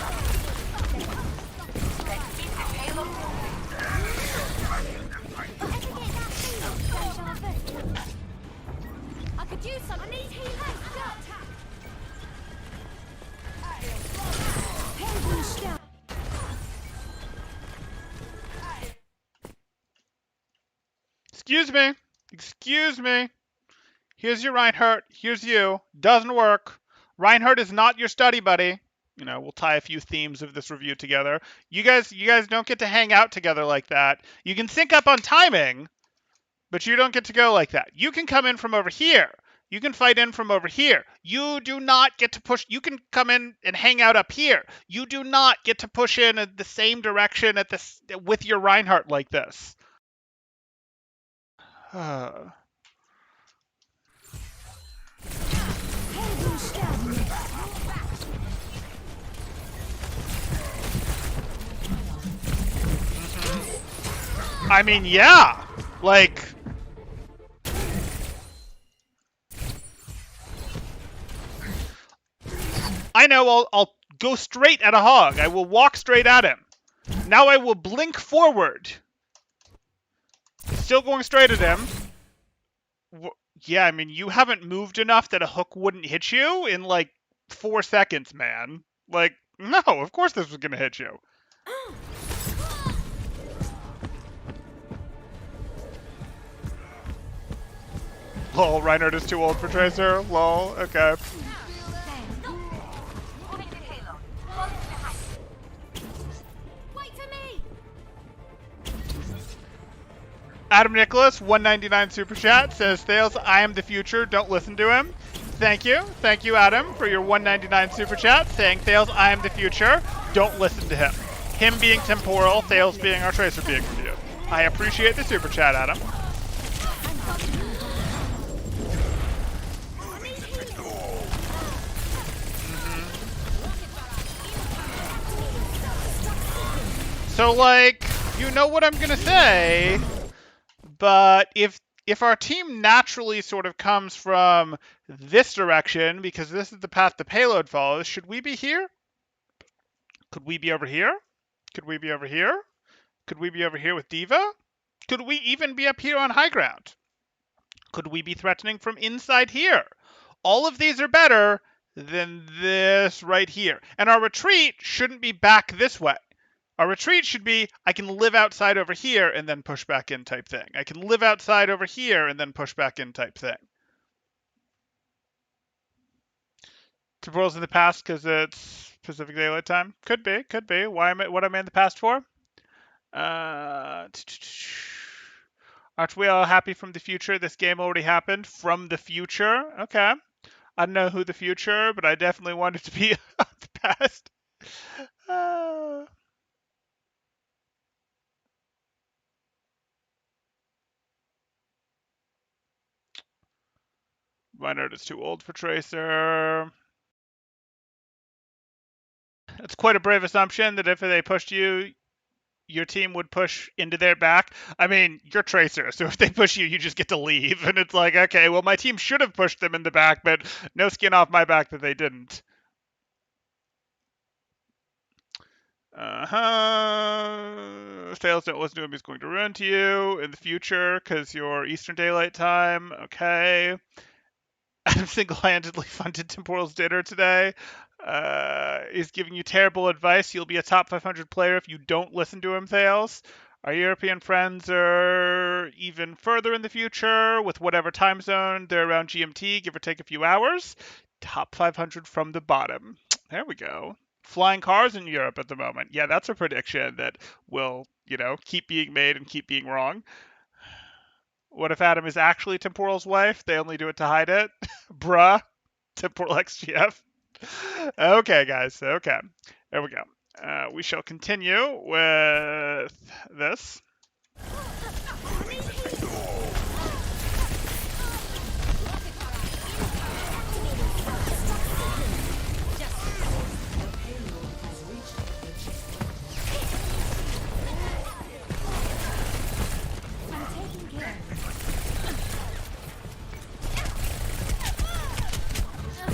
Speaker 5: I could use some. I need healing.
Speaker 1: Excuse me. Excuse me. Here's your Reinhardt. Here's you. Doesn't work. Reinhardt is not your study buddy. You know, we'll tie a few themes of this review together. You guys don't get to hang out together like that. You can sync up on timing, but you don't get to go like that. You can come in from over here. You can fight in from over here. You do not get to push. You can come in and hang out up here. You do not get to push in the same direction at this with your Reinhardt like this. I mean, yeah. Like, I know I'll go straight at a hog. I will walk straight at him. Now I will blink forward. Still going straight at him. Yeah, I mean, you haven't moved enough that a hook wouldn't hit you in like 4 seconds, man. Like, no, of course this was going to hit you. Lol, Reinhardt is too old for Tracer. Lol, okay.
Speaker 5: Wait for me.
Speaker 1: Adam Nicholas, 199 super chat, says, Thales, I am the future, don't listen to him. Thank you. Thank you, Adam, for your 199 super chat, saying, Thales, I am the future, don't listen to him. Him being temporal, Thales being our Tracer being reviewed. I appreciate the super chat, Adam. So, like, you know what I'm gonna say, but if our team naturally sort of comes from this direction, because this is the path the payload follows, should we be here? Could we be over here? Could we be over here? Could we be over here with D.Va? Could we even be up here on high ground? Could we be threatening from inside here? All of these are better than this right here. And our retreat shouldn't be back this way. Our retreat should be, I can live outside over here and then push back in type thing. I can live outside over here and then push back in type thing. Temporals in the past because it's Pacific Daylight Time? Could be, could be. Why am I, what am I in the past for? Aren't we all happy from the future? This game already happened. From the future? Okay. I don't know who the future, but I definitely want it to be the past. Reinhardt is too old for Tracer. It's quite a brave assumption that if they pushed you, your team would push into their back. I mean, you're Tracer, so if they push you, you just get to leave. And it's like, okay, well, my team should have pushed them in the back, but no skin off my back that they didn't. Thales, don't listen to him. He's going to run to you in the future because you're Eastern Daylight Time. Okay. Adam single-handedly funded Temporal's dinner today. He's giving you terrible advice. You'll be a top 500 player if you don't listen to him, Thales. Our European friends are even further in the future with whatever time zone they're around GMT, give or take a few hours. Top 500 from the bottom. There we go. flying cars in Europe at the moment. Yeah, that's a prediction that will, keep being made and keep being wrong. What if Adam is actually Temporal's wife? They only do it to hide it? Bruh. Temporal XGF. Okay, guys. Okay. There we go. We shall continue with this.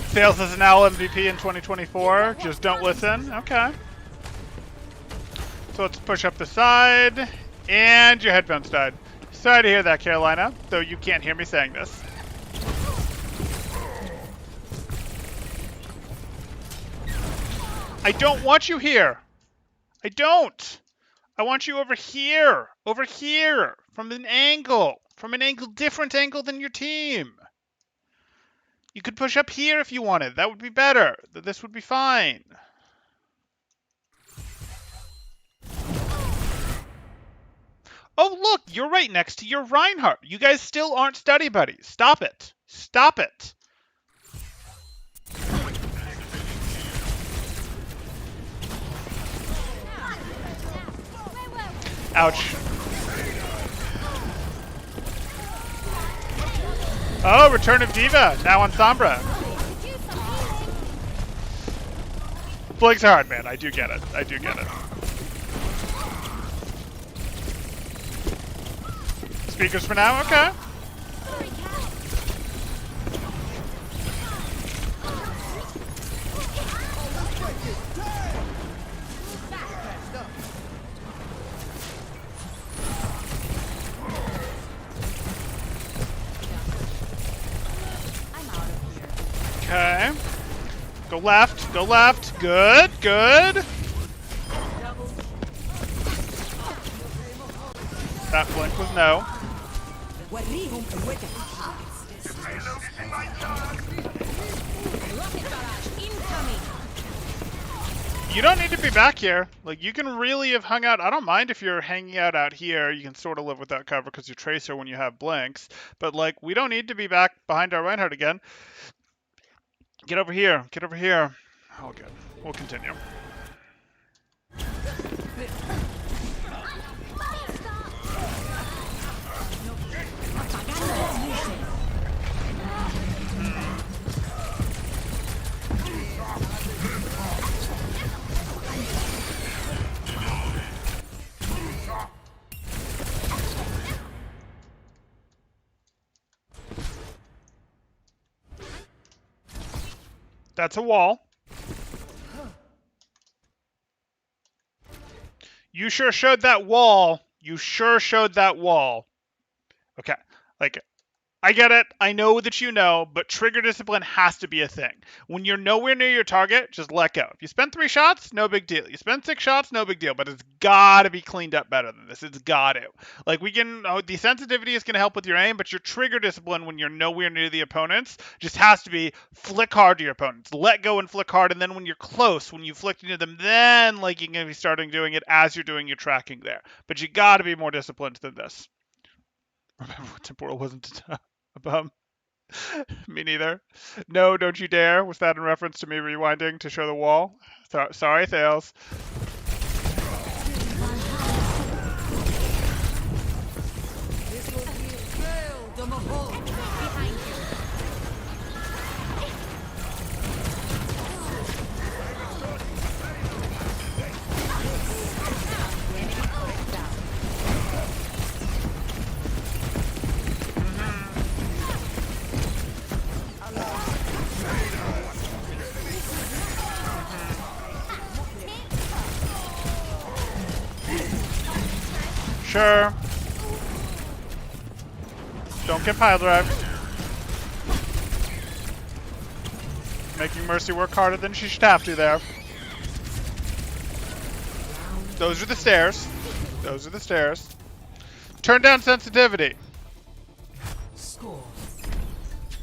Speaker 1: Sales as an OWL MVP in 2024. Just don't listen. Okay. So let's push up the side. And your headphones died. Sorry to hear that, Carolina, though you can't hear me saying this. I don't want you here. I don't. I want you over here. Over here. From an angle. From an angle, different angle than your team. You could push up here if you wanted. That would be better. This would be fine. Oh, look, you're right next to your Reinhardt. You guys still aren't study buddies. Stop it. Stop it. Ouch. Oh, Return of Diva. Now on Sombra. Blink's hard, man. I do get it. I do get it. Speakers for now? Okay. Okay. Go left. Go left. Good. Good. That blink was no. You don't need to be back here. Like, you can really have hung out. I don't mind if you're hanging out here. You can sort of live without cover because you Tracer when you have blinks. But, like, we don't need to be back behind our Reinhardt again. Get over here. Get over here. Oh, good. We'll continue. That's a wall. You sure showed that wall. You sure showed that wall. Okay. Like, I get it. I know that you know, but trigger discipline has to be a thing. When you're nowhere near your target, just let go. If you spend 3 shots, no big deal. You spend 6 shots, no big deal. But it's got to be cleaned up better than this. It's got to. Like, the sensitivity is going to help with your aim, but your trigger discipline when you're nowhere near the opponents just has to be flick hard to your opponents. Let go and flick hard, and then when you're close, when you flick into them, then, like, you're going to be starting doing it as you're doing your tracking there. But you got to be more disciplined than this. Remember what Temporal wasn't about? Me neither. No, don't you dare. Was that in reference to me rewinding to show the wall? Sorry, Thales. Sure. Don't get pile drived. Making Mercy work harder than she should have to there. Those are the stairs. Those are the stairs. Turn down sensitivity.
Speaker 6: Score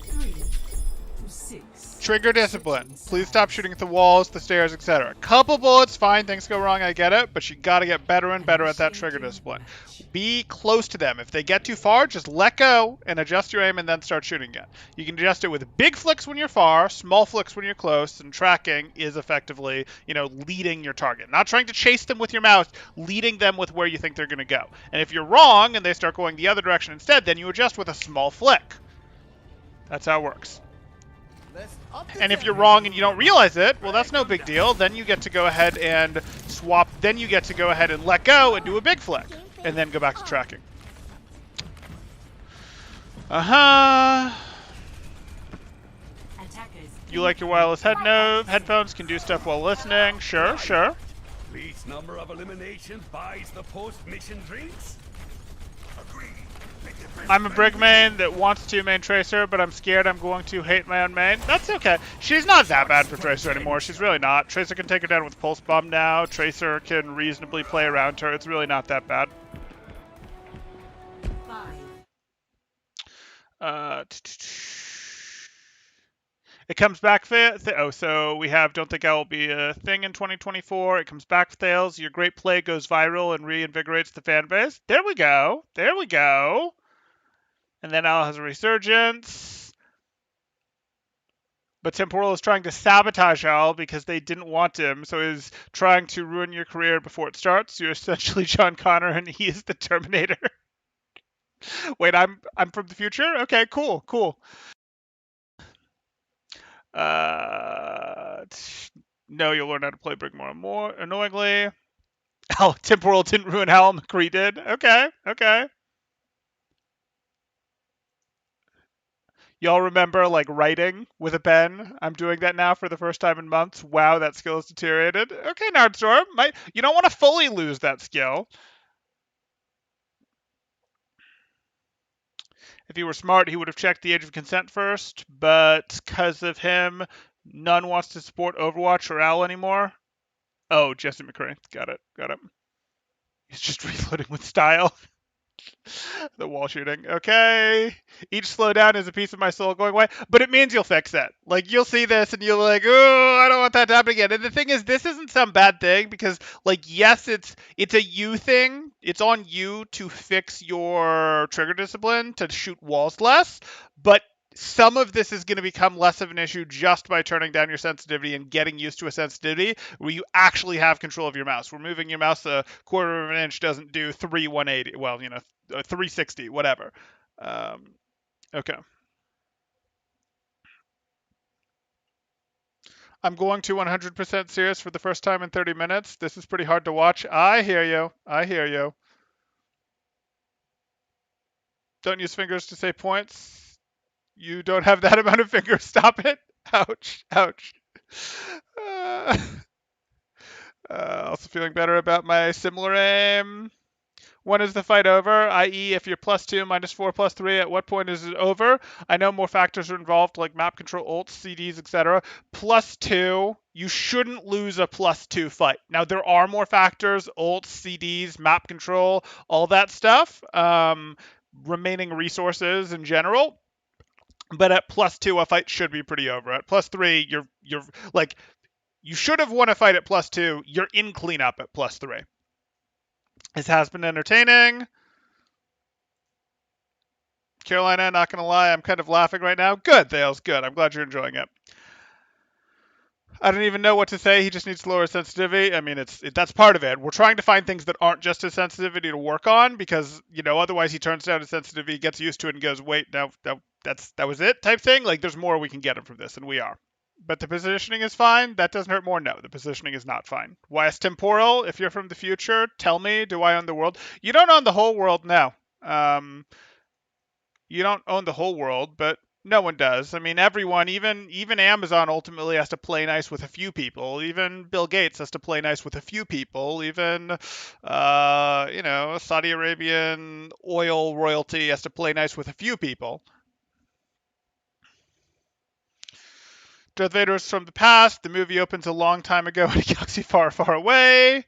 Speaker 6: 3-6.
Speaker 1: Trigger discipline. Please stop shooting at the walls, the stairs, etc. Couple bullets, fine, things go wrong, I get it, but you gotta get better and better at that trigger discipline. Be close to them. If they get too far, just let go and adjust your aim and then start shooting again. You can adjust it with big flicks when you're far, small flicks when you're close, and tracking is effectively, leading your target. Not trying to chase them with your mouse, leading them with where you think they're gonna go. And if you're wrong and they start going the other direction instead, then you adjust with a small flick. That's how it works. And if you're wrong and you don't realize it, well, that's no big deal. Then you get to go ahead and swap. Then you get to go ahead and let go and do a big flick. And then go back to tracking. You like your wireless headphones, can do stuff while listening. Sure.
Speaker 2: Least number of eliminations buys the post-mission drinks. Agreed.
Speaker 1: I'm a Brig main that wants to main Tracer, but I'm scared I'm going to hate my own main. That's okay. She's not that bad for Tracer anymore. She's really not. Tracer can take her down with Pulse Bomb now. Tracer can reasonably play around her. It's really not that bad. It comes back. So we have Don't Think I Will Be a Thing in 2024. It comes back fails. Your great play goes viral and reinvigorates the fan base. There we go. And then Al has a resurgence. But Temporal is trying to sabotage Al because they didn't want him, so he's trying to ruin your career before it starts. You're essentially John Connor, and he is the Terminator. Wait, I'm from the future? Okay, cool. No, you'll learn how to play Brig more and more annoyingly. Oh, Temporal didn't ruin Hal, McCree did. Okay. Y'all remember, writing with a pen? I'm doing that now for the first time in months. Wow, that skill has deteriorated. Okay, Nardstorm. You don't want to fully lose that skill. If he were smart, he would have checked the age of consent first, but because of him, none wants to support Overwatch or Al anymore. Oh, Jesse McCree. Got it. He's just reloading with style. The wall shooting. Okay. Each slowdown is a piece of my soul going away, but it means you'll fix it. You'll see this and you'll oh, I don't want that to happen again. And the thing is, this isn't some bad thing because, yes, it's a you thing. It's on you to fix your trigger discipline to shoot walls less, but some of this is going to become less of an issue just by turning down your sensitivity and getting used to a sensitivity where you actually have control of your mouse. Where moving your mouse a quarter of an inch doesn't do 180. Well, 360, whatever. Okay. I'm going to 100% serious for the first time in 30 minutes. This is pretty hard to watch. I hear you. Don't use fingers to say points. You don't have that amount of fingers. Stop it. Ouch. Also feeling better about my similar aim. When is the fight over? I.e., if you're +2, -4, +3, at what point is it over? I know more factors are involved, like map control, ults, CDs, etc. +2, you shouldn't lose a +2 fight. Now, there are more factors, ults, CDs, map control, all that stuff, remaining resources in general. But at +2, a fight should be pretty over. At +3, you're you should have won a fight at +2. You're in cleanup at +3. This has been entertaining. Carolina, not going to lie, I'm kind of laughing right now. Good, Thales, good. I'm glad you're enjoying it. I don't even know what to say. He just needs to lower sensitivity. I mean, that's part of it. We're trying to find things that aren't just his sensitivity to work on because, otherwise he turns down his sensitivity, gets used to it, and goes, wait, no, that was it type thing. There's more we can get him from this, and we are. But the positioning is fine. That doesn't hurt more. No, the positioning is not fine. Why is temporal? If you're from the future, tell me, do I own the world? You don't own the whole world now. You don't own the whole world, but no one does. I mean, everyone, even Amazon ultimately has to play nice with a few people. Even Bill Gates has to play nice with a few people. Even, Saudi Arabian oil royalty has to play nice with a few people. Darth Vader is from the past. The movie opens a long time ago in a galaxy far, far away.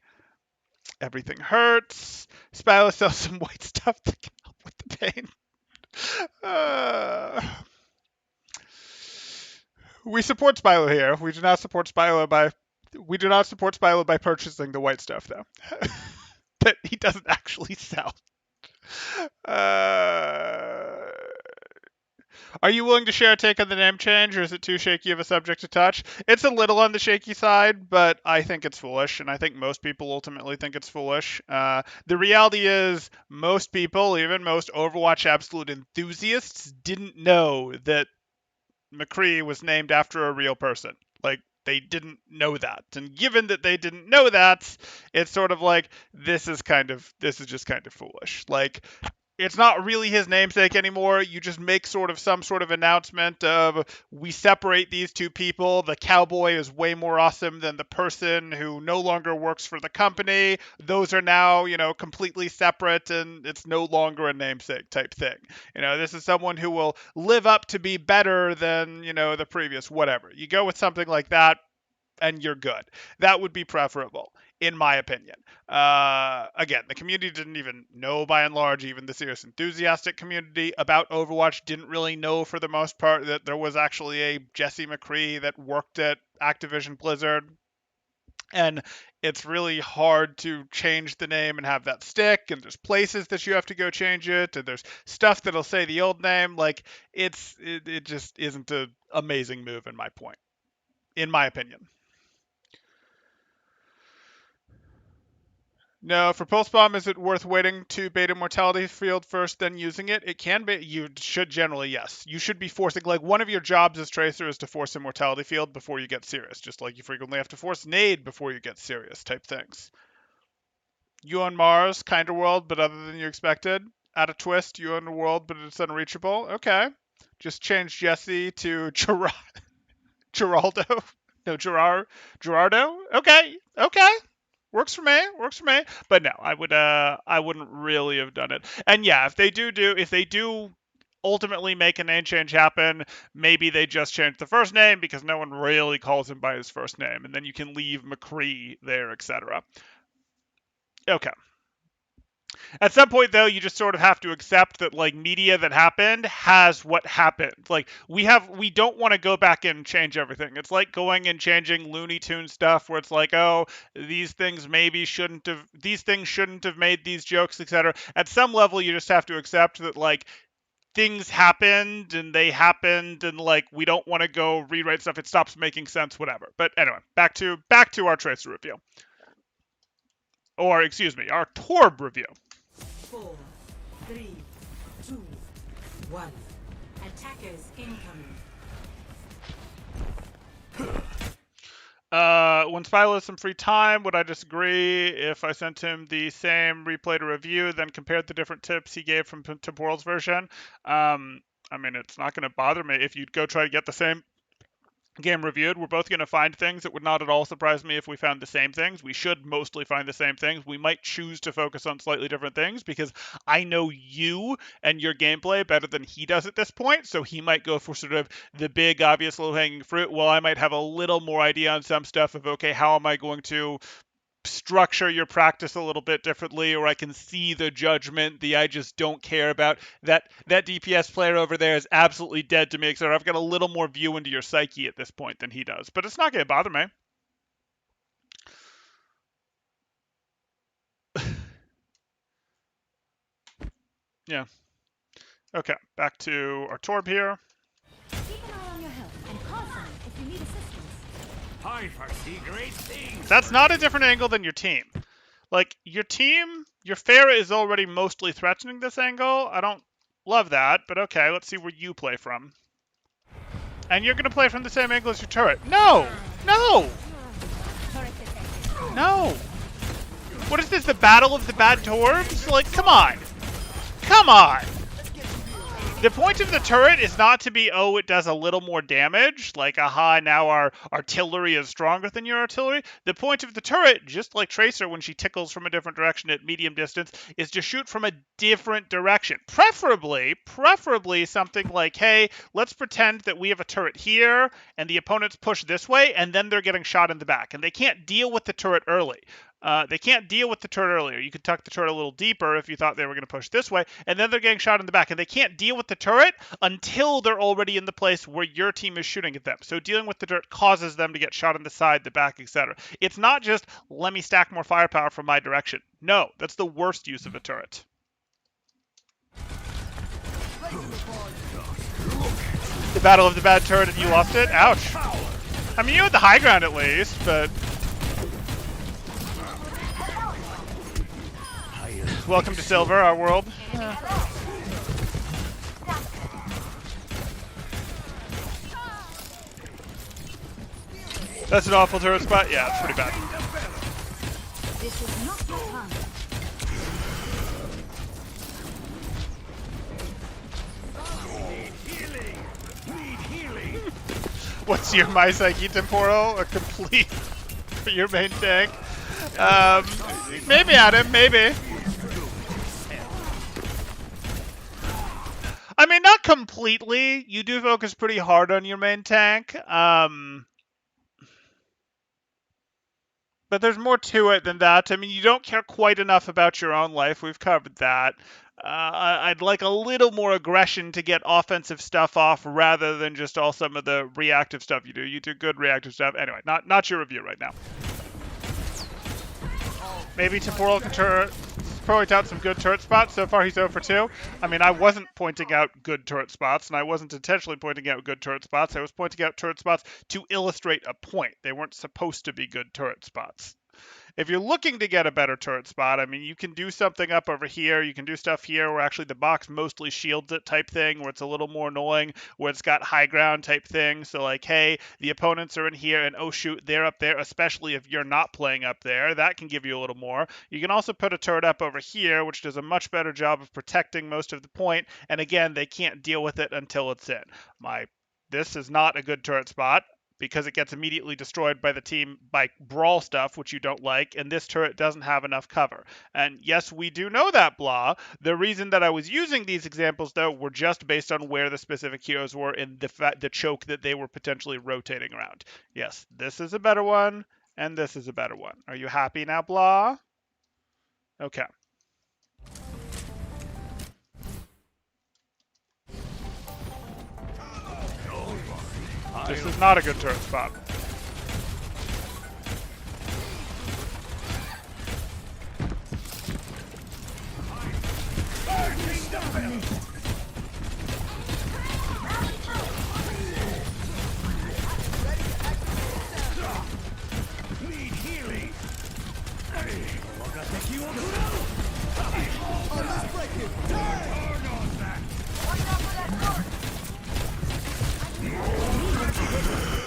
Speaker 1: Everything hurts. Spyla sells some white stuff to help with the pain. We support Spilo here. We do not support Spilo by purchasing the white stuff though. That he doesn't actually sell. Uh, are you willing to share a take on the name change, or is it too shaky of a subject to touch? It's a little on the shaky side, but I think it's foolish, and I think most people ultimately think it's foolish. The reality is, most people, even most Overwatch absolute enthusiasts, didn't know that McCree was named after a real person. Like, they didn't know that. And given that they didn't know that, it's sort of like, this is just kind of foolish. Like, it's not really his namesake anymore. You just make some sort of announcement of, we separate these two people. The cowboy is way more awesome than the person who no longer works for the company. Those are now, completely separate, and it's no longer a namesake type thing. This is someone who will live up to be better than, the previous whatever. You go with something like that, and you're good. That would be preferable, in my opinion. Again, the community didn't even know, by and large, even the serious enthusiastic community about Overwatch didn't really know, for the most part, that there was actually a Jesse McCree that worked at Activision Blizzard. And it's really hard to change the name and have that stick, and there's places that you have to go change it, and there's stuff that'll say the old name. Like, it just isn't an amazing move, in my opinion. No, for Pulse Bomb, is it worth waiting to beta Mortality Field first, then using it? It can be. You should generally, yes. You should be forcing, like, one of your jobs as Tracer is to force Immortality Field before you get serious, just like you frequently have to force Nade before you get serious type things. You on Mars, Kinder World, but other than you expected. Add a twist, you on the world, but it's unreachable. Okay. Just change Jesse to Geraldo. No, Gerardo? Okay. Works for me. But no, I wouldn't really have done it. And yeah, if they do ultimately make a name change happen, maybe they just change the first name because no one really calls him by his first name, and then you can leave McCree there, etc. Okay. At some point, though, you just sort of have to accept that, like, media that happened has what happened. Like, we don't want to go back and change everything. It's like going and changing Looney Tunes stuff where it's like, oh, these things shouldn't have made these jokes, etc. At some level, you just have to accept that, like, things happened and like, we don't want to go rewrite stuff. It stops making sense, whatever. But anyway, back to our Tracer review. Or, excuse me, our Torb review.
Speaker 6: 4, 3, 2, 1. Attackers incoming.
Speaker 1: When Spilo has some free time, would I disagree if I sent him the same replay to review, then compared the different tips he gave from Temporal's version? I mean, it's not going to bother me if you'd go try to get the same game reviewed. We're both going to find things. It would not at all surprise me if we found the same things. We should mostly find the same things. We might choose to focus on slightly different things because I know you and your gameplay better than he does at this point, so he might go for sort of the big, obvious, low-hanging fruit, while I might have a little more idea on some stuff of, okay, how am I going to structure your practice a little bit differently, or I can see the judgment, I just don't care about that DPS player over there is absolutely dead to me, etc. I've got a little more view into your psyche at this point than he does, but it's not going to bother me. Yeah. Okay, back to our Torb here.
Speaker 5: Keep an eye on your health and call someone if you need assistance.
Speaker 2: I foresee great things.
Speaker 1: That's not a different angle than your team. Like, your Pharah is already mostly threatening this angle. I don't love that, but okay, let's see where you play from. And you're going to play from the same angle as your turret. No!
Speaker 5: Turret detected.
Speaker 1: No! What is this, the battle of the bad Torbs? Like, come on! Come on! The point of the turret is not to be, oh, it does a little more damage, like, aha, now our artillery is stronger than your artillery. The point of the turret, just like Tracer when she tickles from a different direction at medium distance, is to shoot from a different direction. Preferably something like, hey, let's pretend that we have a turret here, and the opponents push this way, and then they're getting shot in the back, and they can't deal with the turret early. They can't deal with the turret earlier. You could tuck the turret a little deeper if you thought they were going to push this way, and then they're getting shot in the back. And they can't deal with the turret until they're already in the place where your team is shooting at them. So dealing with the turret causes them to get shot in the side, the back, etc. It's not just, let me stack more firepower from my direction. No, that's the worst use of a turret. The battle of the bad turret and you lost it? Ouch. I mean, you had the high ground at least, but... Welcome to Silver, our world. That's an awful turret spot? Yeah, it's pretty bad.
Speaker 5: This is not your time.
Speaker 1: What's your My Psyche Temporal? A complete for your main tank? Maybe, Adam, maybe. I mean, not completely. You do focus pretty hard on your main tank. But there's more to it than that. I mean, you don't care quite enough about your own life. We've covered that. I'd like a little more aggression to get offensive stuff off rather than just all some of the reactive stuff you do. You do good reactive stuff. Anyway, not your review right now. Maybe Temporal can point out some good turret spots. So far, he's 0 for 2. I mean, I wasn't pointing out good turret spots, and I wasn't intentionally pointing out good turret spots. I was pointing out turret spots to illustrate a point. They weren't supposed to be good turret spots. If you're looking to get a better turret spot, I mean, you can do something up over here. You can do stuff here where actually the box mostly shields it type thing, where it's a little more annoying, where it's got high ground type thing. So like, hey, the opponents are in here and oh shoot, they're up there, especially if you're not playing up there. That can give you a little more. You can also put a turret up over here, which does a much better job of protecting most of the point. And again, they can't deal with it until it's in. This is not a good turret spot, because it gets immediately destroyed by the team by brawl stuff, which you don't like, and this turret doesn't have enough cover. And yes, we do know that, blah. The reason that I was using these examples, though, were just based on where the specific heroes were in the choke that they were potentially rotating around. Yes, this is a better one, and this is a better one. Are you happy now, blah? Okay. This is not a good turret spot.
Speaker 2: Need healing.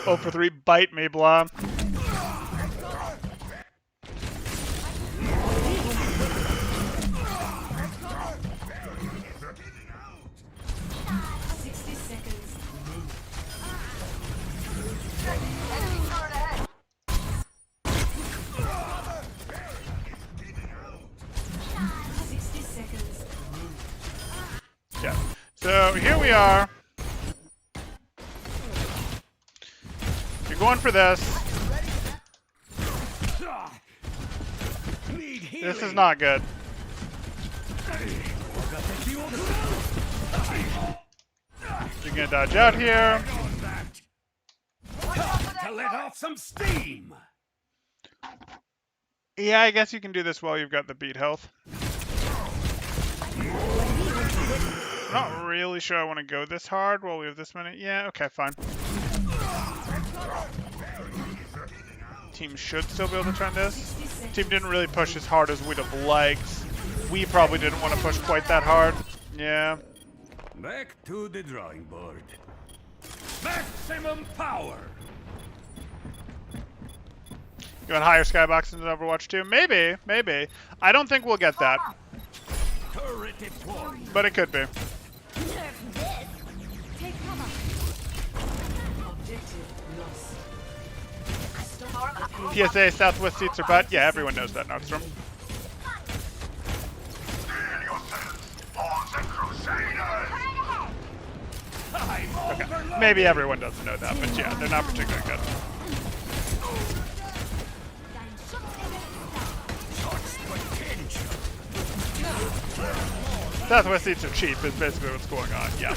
Speaker 1: Oh for 3, bite me, blah. Yeah. So here we are. You're going for this. This is not good. You're gonna dodge out here.
Speaker 2: To let off some steam.
Speaker 1: Yeah, I guess you can do this while you've got the beat health. I'm not really sure I want to go this hard while we have this many. Yeah, okay, fine. Team should still be able to turn this. Team didn't really push as hard as we'd have liked. We probably didn't want to push quite that hard. Yeah.
Speaker 2: Back to the drawing board. Maximum power.
Speaker 1: You want higher skyboxes in Overwatch 2? Maybe, maybe. I don't think we'll get that.
Speaker 2: Turret deployed.
Speaker 1: But it could be.
Speaker 5: Take cover.
Speaker 6: Objective lost.
Speaker 1: PSA, Southwest seats are butt. Yeah, everyone knows that, Nordstrom. Okay. Maybe everyone doesn't know that, but yeah, they're not particularly good. Southwest seats are cheap is basically what's going on, yeah.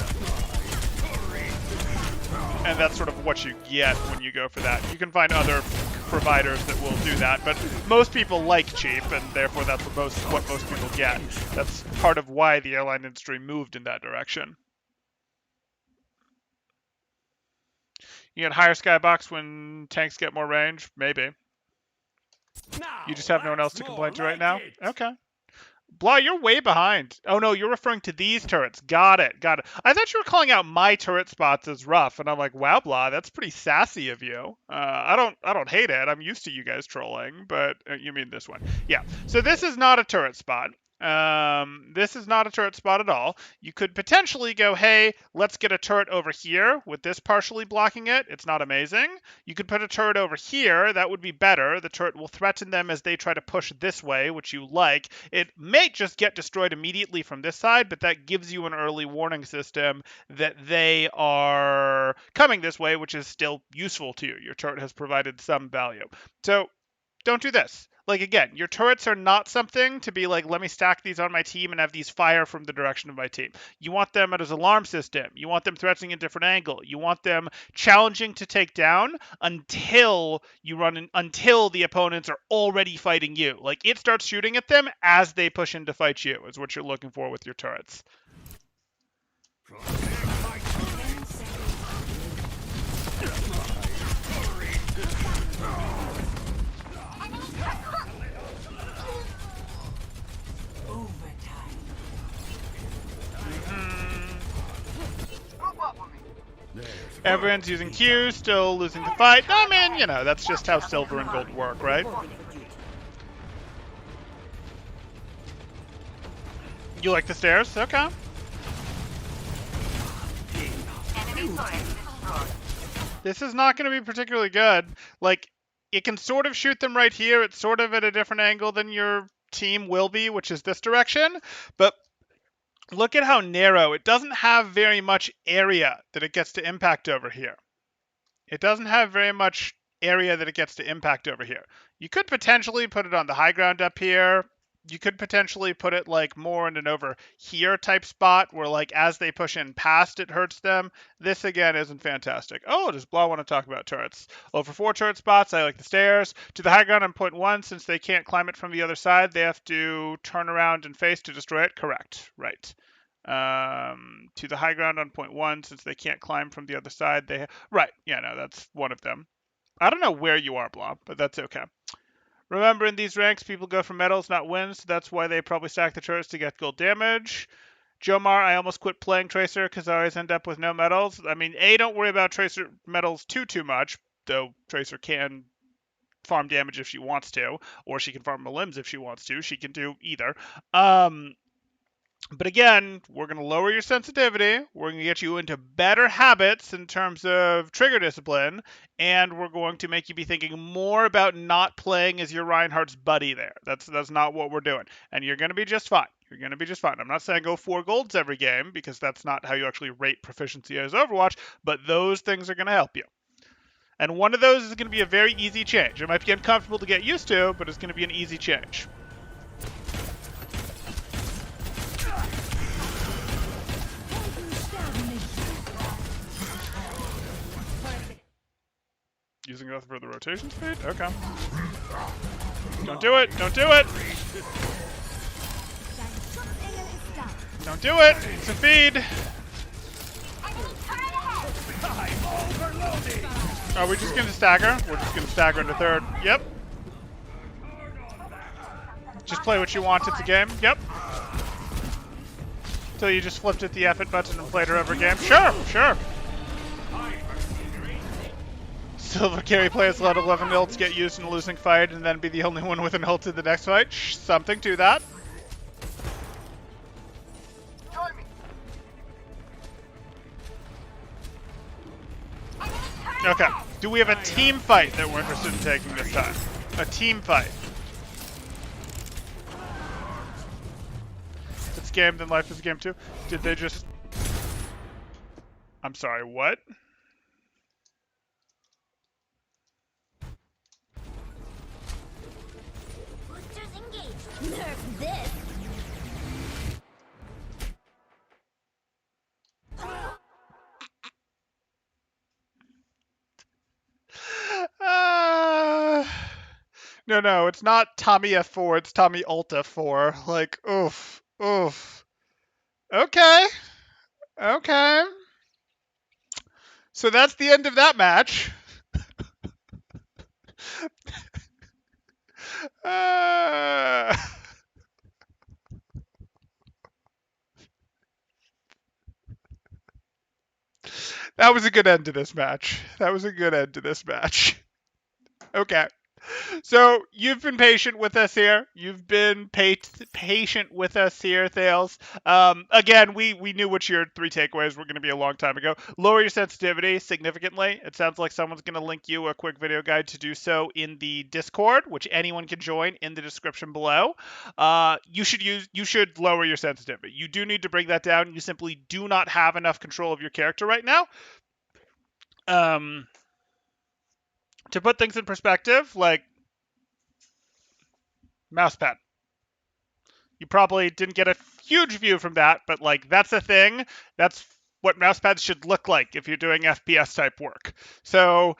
Speaker 1: And that's sort of what you get when you go for that. You can find other providers that will do that, but most people like cheap, and therefore that's what most people get. That's part of why the airline industry moved in that direction. You get higher skybox when tanks get more range? Maybe.
Speaker 2: Now,
Speaker 1: You just have no one else
Speaker 2: that's
Speaker 1: to
Speaker 2: more
Speaker 1: complain to right
Speaker 2: like
Speaker 1: now?
Speaker 2: it.
Speaker 1: Okay. Blah, you're way behind. Oh no, you're referring to these turrets. Got it. I thought you were calling out my turret spots as rough, and I'm like, wow, Blah, that's pretty sassy of you. I don't hate it. I'm used to you guys trolling, but you mean this one? Yeah. So this is not a turret spot. This is not a turret spot at all. You could potentially go, hey, let's get a turret over here with this partially blocking it. It's not amazing. You could put a turret over here. That would be better. The turret will threaten them as they try to push this way, which you like. It may just get destroyed immediately from this side, but that gives you an early warning system that they are coming this way, which is still useful to you. Your turret has provided some value. So don't do this. Like, again, your turrets are not something to be like, let me stack these on my team and have these fire from the direction of my team. You want them as an alarm system. You want them threatening a different angle. You want them challenging to take down until until the opponents are already fighting you. Like, it starts shooting at them as they push in to fight you is what you're looking for with your turrets. Everyone's using Q, still losing the fight. I mean, you know, that's just how silver and gold work, right? You like the stairs? Okay.
Speaker 3: Enemy turret destroyed.
Speaker 1: This is not going to be particularly good. Like, it can sort of shoot them right here. It's sort of at a different angle than your team will be, which is this direction. But look at how narrow. It doesn't have very much area that it gets to impact over here. It doesn't have very much area that it gets to impact over here. You could potentially put it on the high ground up here. You could potentially put it like more in an over here type spot where like as they push in past it hurts them. This again isn't fantastic. Oh, does Blah want to talk about turrets? Over 4 turret spots, I like the stairs. To the high ground on point 1, since they can't climb it from the other side, they have to turn around and face to destroy it. Correct. Right. To the high ground on point 1, since they can't climb from the other side, right. Yeah, no, that's one of them. I don't know where you are, Blah, but that's okay. Remember, in these ranks, people go for medals, not wins, so that's why they probably stack the turrets to get gold damage. Jomar, I almost quit playing Tracer because I always end up with no medals. I mean, don't worry about Tracer medals too much, though Tracer can farm damage if she wants to, or she can farm limbs if she wants to. She can do either. But again, we're going to lower your sensitivity. We're going to get you into better habits in terms of trigger discipline. And we're going to make you be thinking more about not playing as your Reinhardt's buddy there. That's not what we're doing. And you're going to be just fine. You're going to be just fine. I'm not saying go 4 golds every game, because that's not how you actually rate proficiency as Overwatch. But those things are going to help you. And one of those is going to be a very easy change. It might be uncomfortable to get used to, but it's going to be an easy change. Using that for the rotation speed? Okay. Don't do it! Don't do it! Don't do it! It's a feed! Are we just gonna stagger? We're just gonna stagger into third. Yep. Just play what you want, it's a game. Yep. So you just flipped at the F it button and played her over game? Sure, sure. Silver carry players let 11 ults get used in a losing fight and then be the only one with an ult in the next fight. Something to that.
Speaker 4: Join me.
Speaker 1: Okay. Do we have a team fight that we're interested in taking this time? A team fight. If it's game, then life is game too. Did they just... I'm sorry, what?
Speaker 5: Boosters engaged. Nerf this.
Speaker 1: No, it's not Tommy F4, it's Tommy Alt F4. Like, oof, oof. Okay, okay. So that's the end of that match. Uh, that was a good end to this match. That was a good end to this match. Okay. So you've been patient with us here. You've been patient with us here, Thales. Again, we knew what your three takeaways were going to be a long time ago. Lower your sensitivity significantly. It sounds like someone's going to link you a quick video guide to do so in the Discord, which anyone can join in the description below. You should lower your sensitivity. You do need to bring that down. You simply do not have enough control of your character right now. To put things in perspective, like mousepad. You probably didn't get a huge view from that, but like that's a thing. That's what mousepads should look like if you're doing FPS type work. So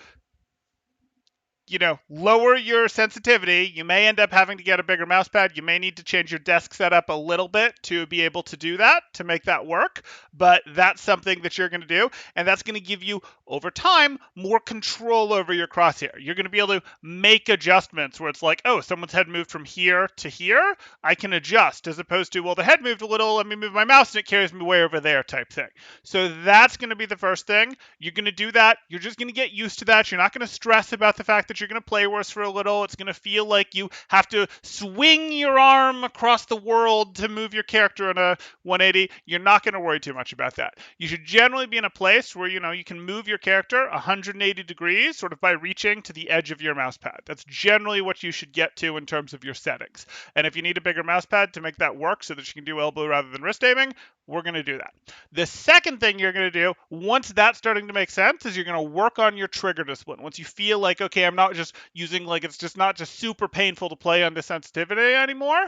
Speaker 1: lower your sensitivity. You may end up having to get a bigger mouse pad. You may need to change your desk setup a little bit to be able to do that, to make that work. But that's something that you're going to do. And that's going to give you, over time, more control over your crosshair. You're going to be able to make adjustments where it's like, oh, someone's head moved from here to here. I can adjust, as opposed to, well, the head moved a little. Let me move my mouse and it carries me way over there type thing. So that's going to be the first thing. You're going to do that. You're just going to get used to that. You're not going to stress about the fact that you're going to play worse for a little. It's going to feel like you have to swing your arm across the world to move your character in a 180. You're not going to worry too much about that. You should generally be in a place where you can move your character 180 degrees sort of by reaching to the edge of your mouse pad. That's generally what you should get to in terms of your settings. And if you need a bigger mouse pad to make that work so that you can do elbow rather than wrist aiming, we're going to do that. The second thing you're going to do, once that's starting to make sense, is you're going to work on your trigger discipline. Once you feel like, okay, I'm not just using, like, it's just not just super painful to play on the sensitivity anymore,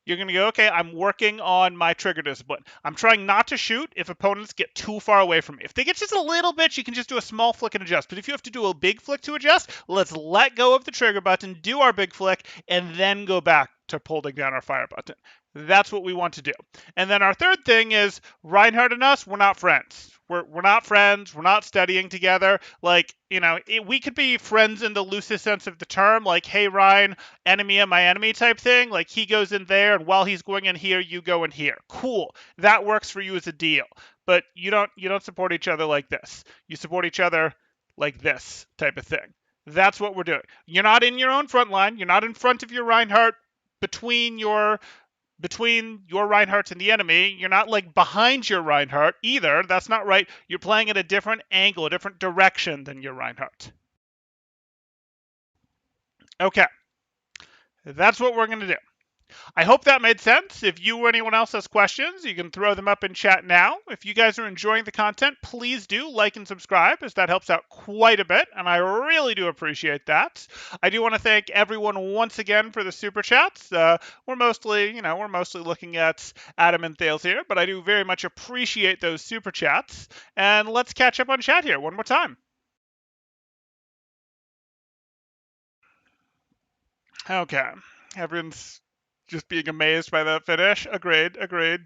Speaker 1: you're going to go, okay, I'm working on my trigger discipline. I'm trying not to shoot if opponents get too far away from me. If they get just a little bit, you can just do a small flick and adjust. But if you have to do a big flick to adjust, let's let go of the trigger button, do our big flick, and then go back to holding down our fire button. That's what we want to do. And then our third thing is Reinhardt and us, we're not friends. We're not friends. We're not studying together. Like, we could be friends in the loosest sense of the term. Like, hey, Ryan, enemy of my enemy type thing. Like, he goes in there, and while he's going in here, you go in here. Cool. That works for you as a deal. But you don't support each other like this. You support each other like this type of thing. That's what we're doing. You're not in your own front line. You're not in front of your Reinhardt between your Reinhardt and the enemy. You're not like behind your Reinhardt either. That's not right. You're playing at a different angle, a different direction than your Reinhardt. Okay. That's what we're going to do. I hope that made sense. If you or anyone else has questions, you can throw them up in chat now. If you guys are enjoying the content, please do like and subscribe, as that helps out quite a bit, and I really do appreciate that. I do want to thank everyone once again for the super chats. We're mostly looking at Adam and Thales here, but I do very much appreciate those super chats. And let's catch up on chat here one more time. Okay, everyone's just being amazed by that finish. Agreed.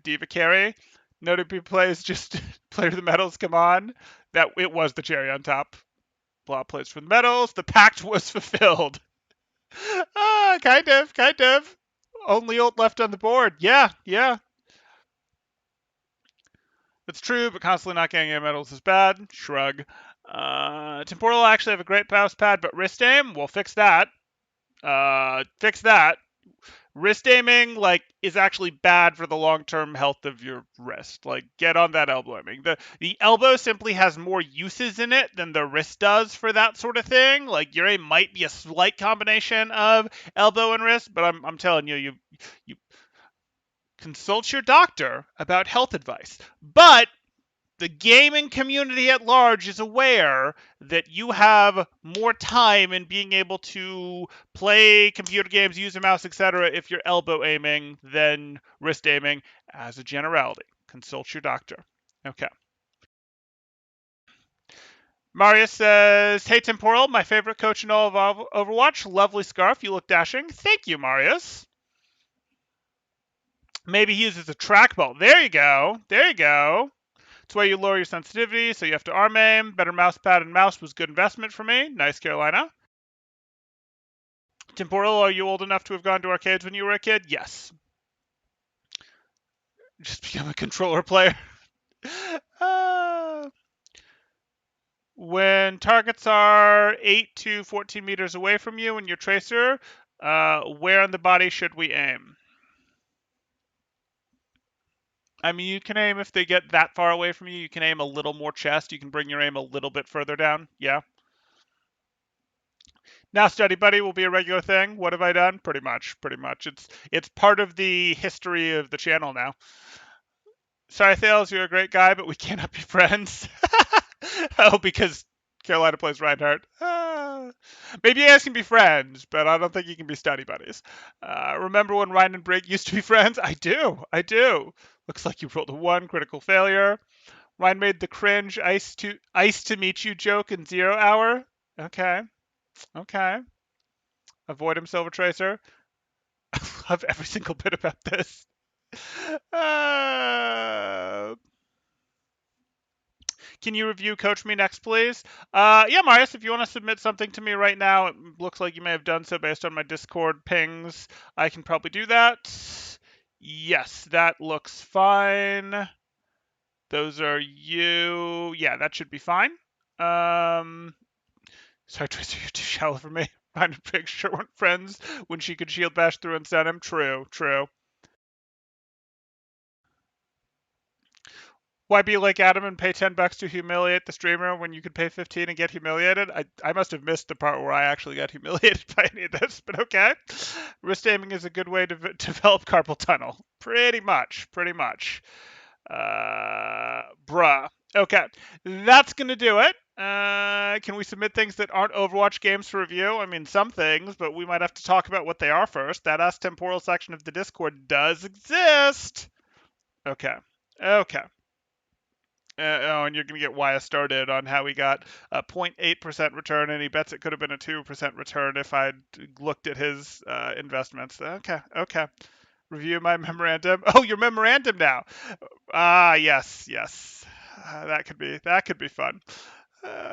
Speaker 1: Diva carry. Noted people plays just play for the medals. Come on. That it was the cherry on top. Blah plays for the medals. The pact was fulfilled. Kind of. Only ult left on the board. Yeah. That's true, but constantly not getting any medals is bad. Shrug. Temporal actually have a great mouse pad, but wrist aim? We'll fix that. Fix that. Wrist aiming, is actually bad for the long-term health of your wrist. Get on that elbow aiming. The elbow simply has more uses in it than the wrist does for that sort of thing. Your aim might be a slight combination of elbow and wrist, but I'm telling you consult your doctor about health advice. But the gaming community at large is aware that you have more time in being able to play computer games, use a mouse, etc. if you're elbow aiming than wrist aiming, as a generality. Consult your doctor. Okay. Marius says, "Hey Temporal, my favorite coach in all of Overwatch. Lovely scarf. You look dashing." Thank you, Marius. Maybe he uses a trackball. There you go. There you go. It's where you lower your sensitivity, so you have to arm aim. Better mouse pad and mouse was good investment for me. Nice, Carolina. Temporal, are you old enough to have gone to arcades when you were a kid? Yes. Just become a controller player. When targets are 8 to 14 meters away from you and your tracer, where on the body should we aim? I mean, you can aim if they get that far away from you. You can aim a little more chest. You can bring your aim a little bit further down. Yeah. Now Study Buddy will be a regular thing. What have I done? Pretty much. It's part of the history of the channel now. Sorry, Thales, you're a great guy, but we cannot be friends. Oh, because Carolina plays Reinhardt. Maybe you guys can be friends, but I don't think you can be study buddies. Remember when Ryan and Brig used to be friends? I do. Looks like you rolled a 1, critical failure. Ryan made the cringe ice to meet you joke in 0 hour. Okay. Avoid him, Silver Tracer. I love every single bit about this. Can you review Coach Me next, please? Yeah, Marius, if you want to submit something to me right now, it looks like you may have done so based on my Discord pings. I can probably do that. Yes, that looks fine. Those are you. Yeah, that should be fine. Sorry, Tracer, you're too shallow for me. Ryan and Brig sure weren't friends when she could shield bash through and send him. True. Why be like Adam and pay $10 to humiliate the streamer when you could pay 15 and get humiliated? I must have missed the part where I actually got humiliated by any of this, but okay. Wrist aiming is a good way to develop carpal tunnel. Pretty much. Bruh. Okay, that's gonna do it. Can we submit things that aren't Overwatch games for review? I mean, some things, but we might have to talk about what they are first. That Ask Temporal section of the Discord does exist. Okay. And you're going to get Wyatt started on how he got a 0.8% return, and he bets it could have been a 2% return if I'd looked at his investments. Okay. Review my memorandum. Oh, your memorandum now. Yes. That could be fun.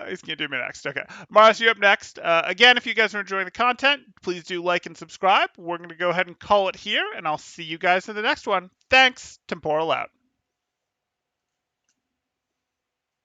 Speaker 1: He's going to do me next. Okay. Mars, you're up next. Again, if you guys are enjoying the content, please do like and subscribe. We're going to go ahead and call it here, and I'll see you guys in the next one. Thanks. Temporal out.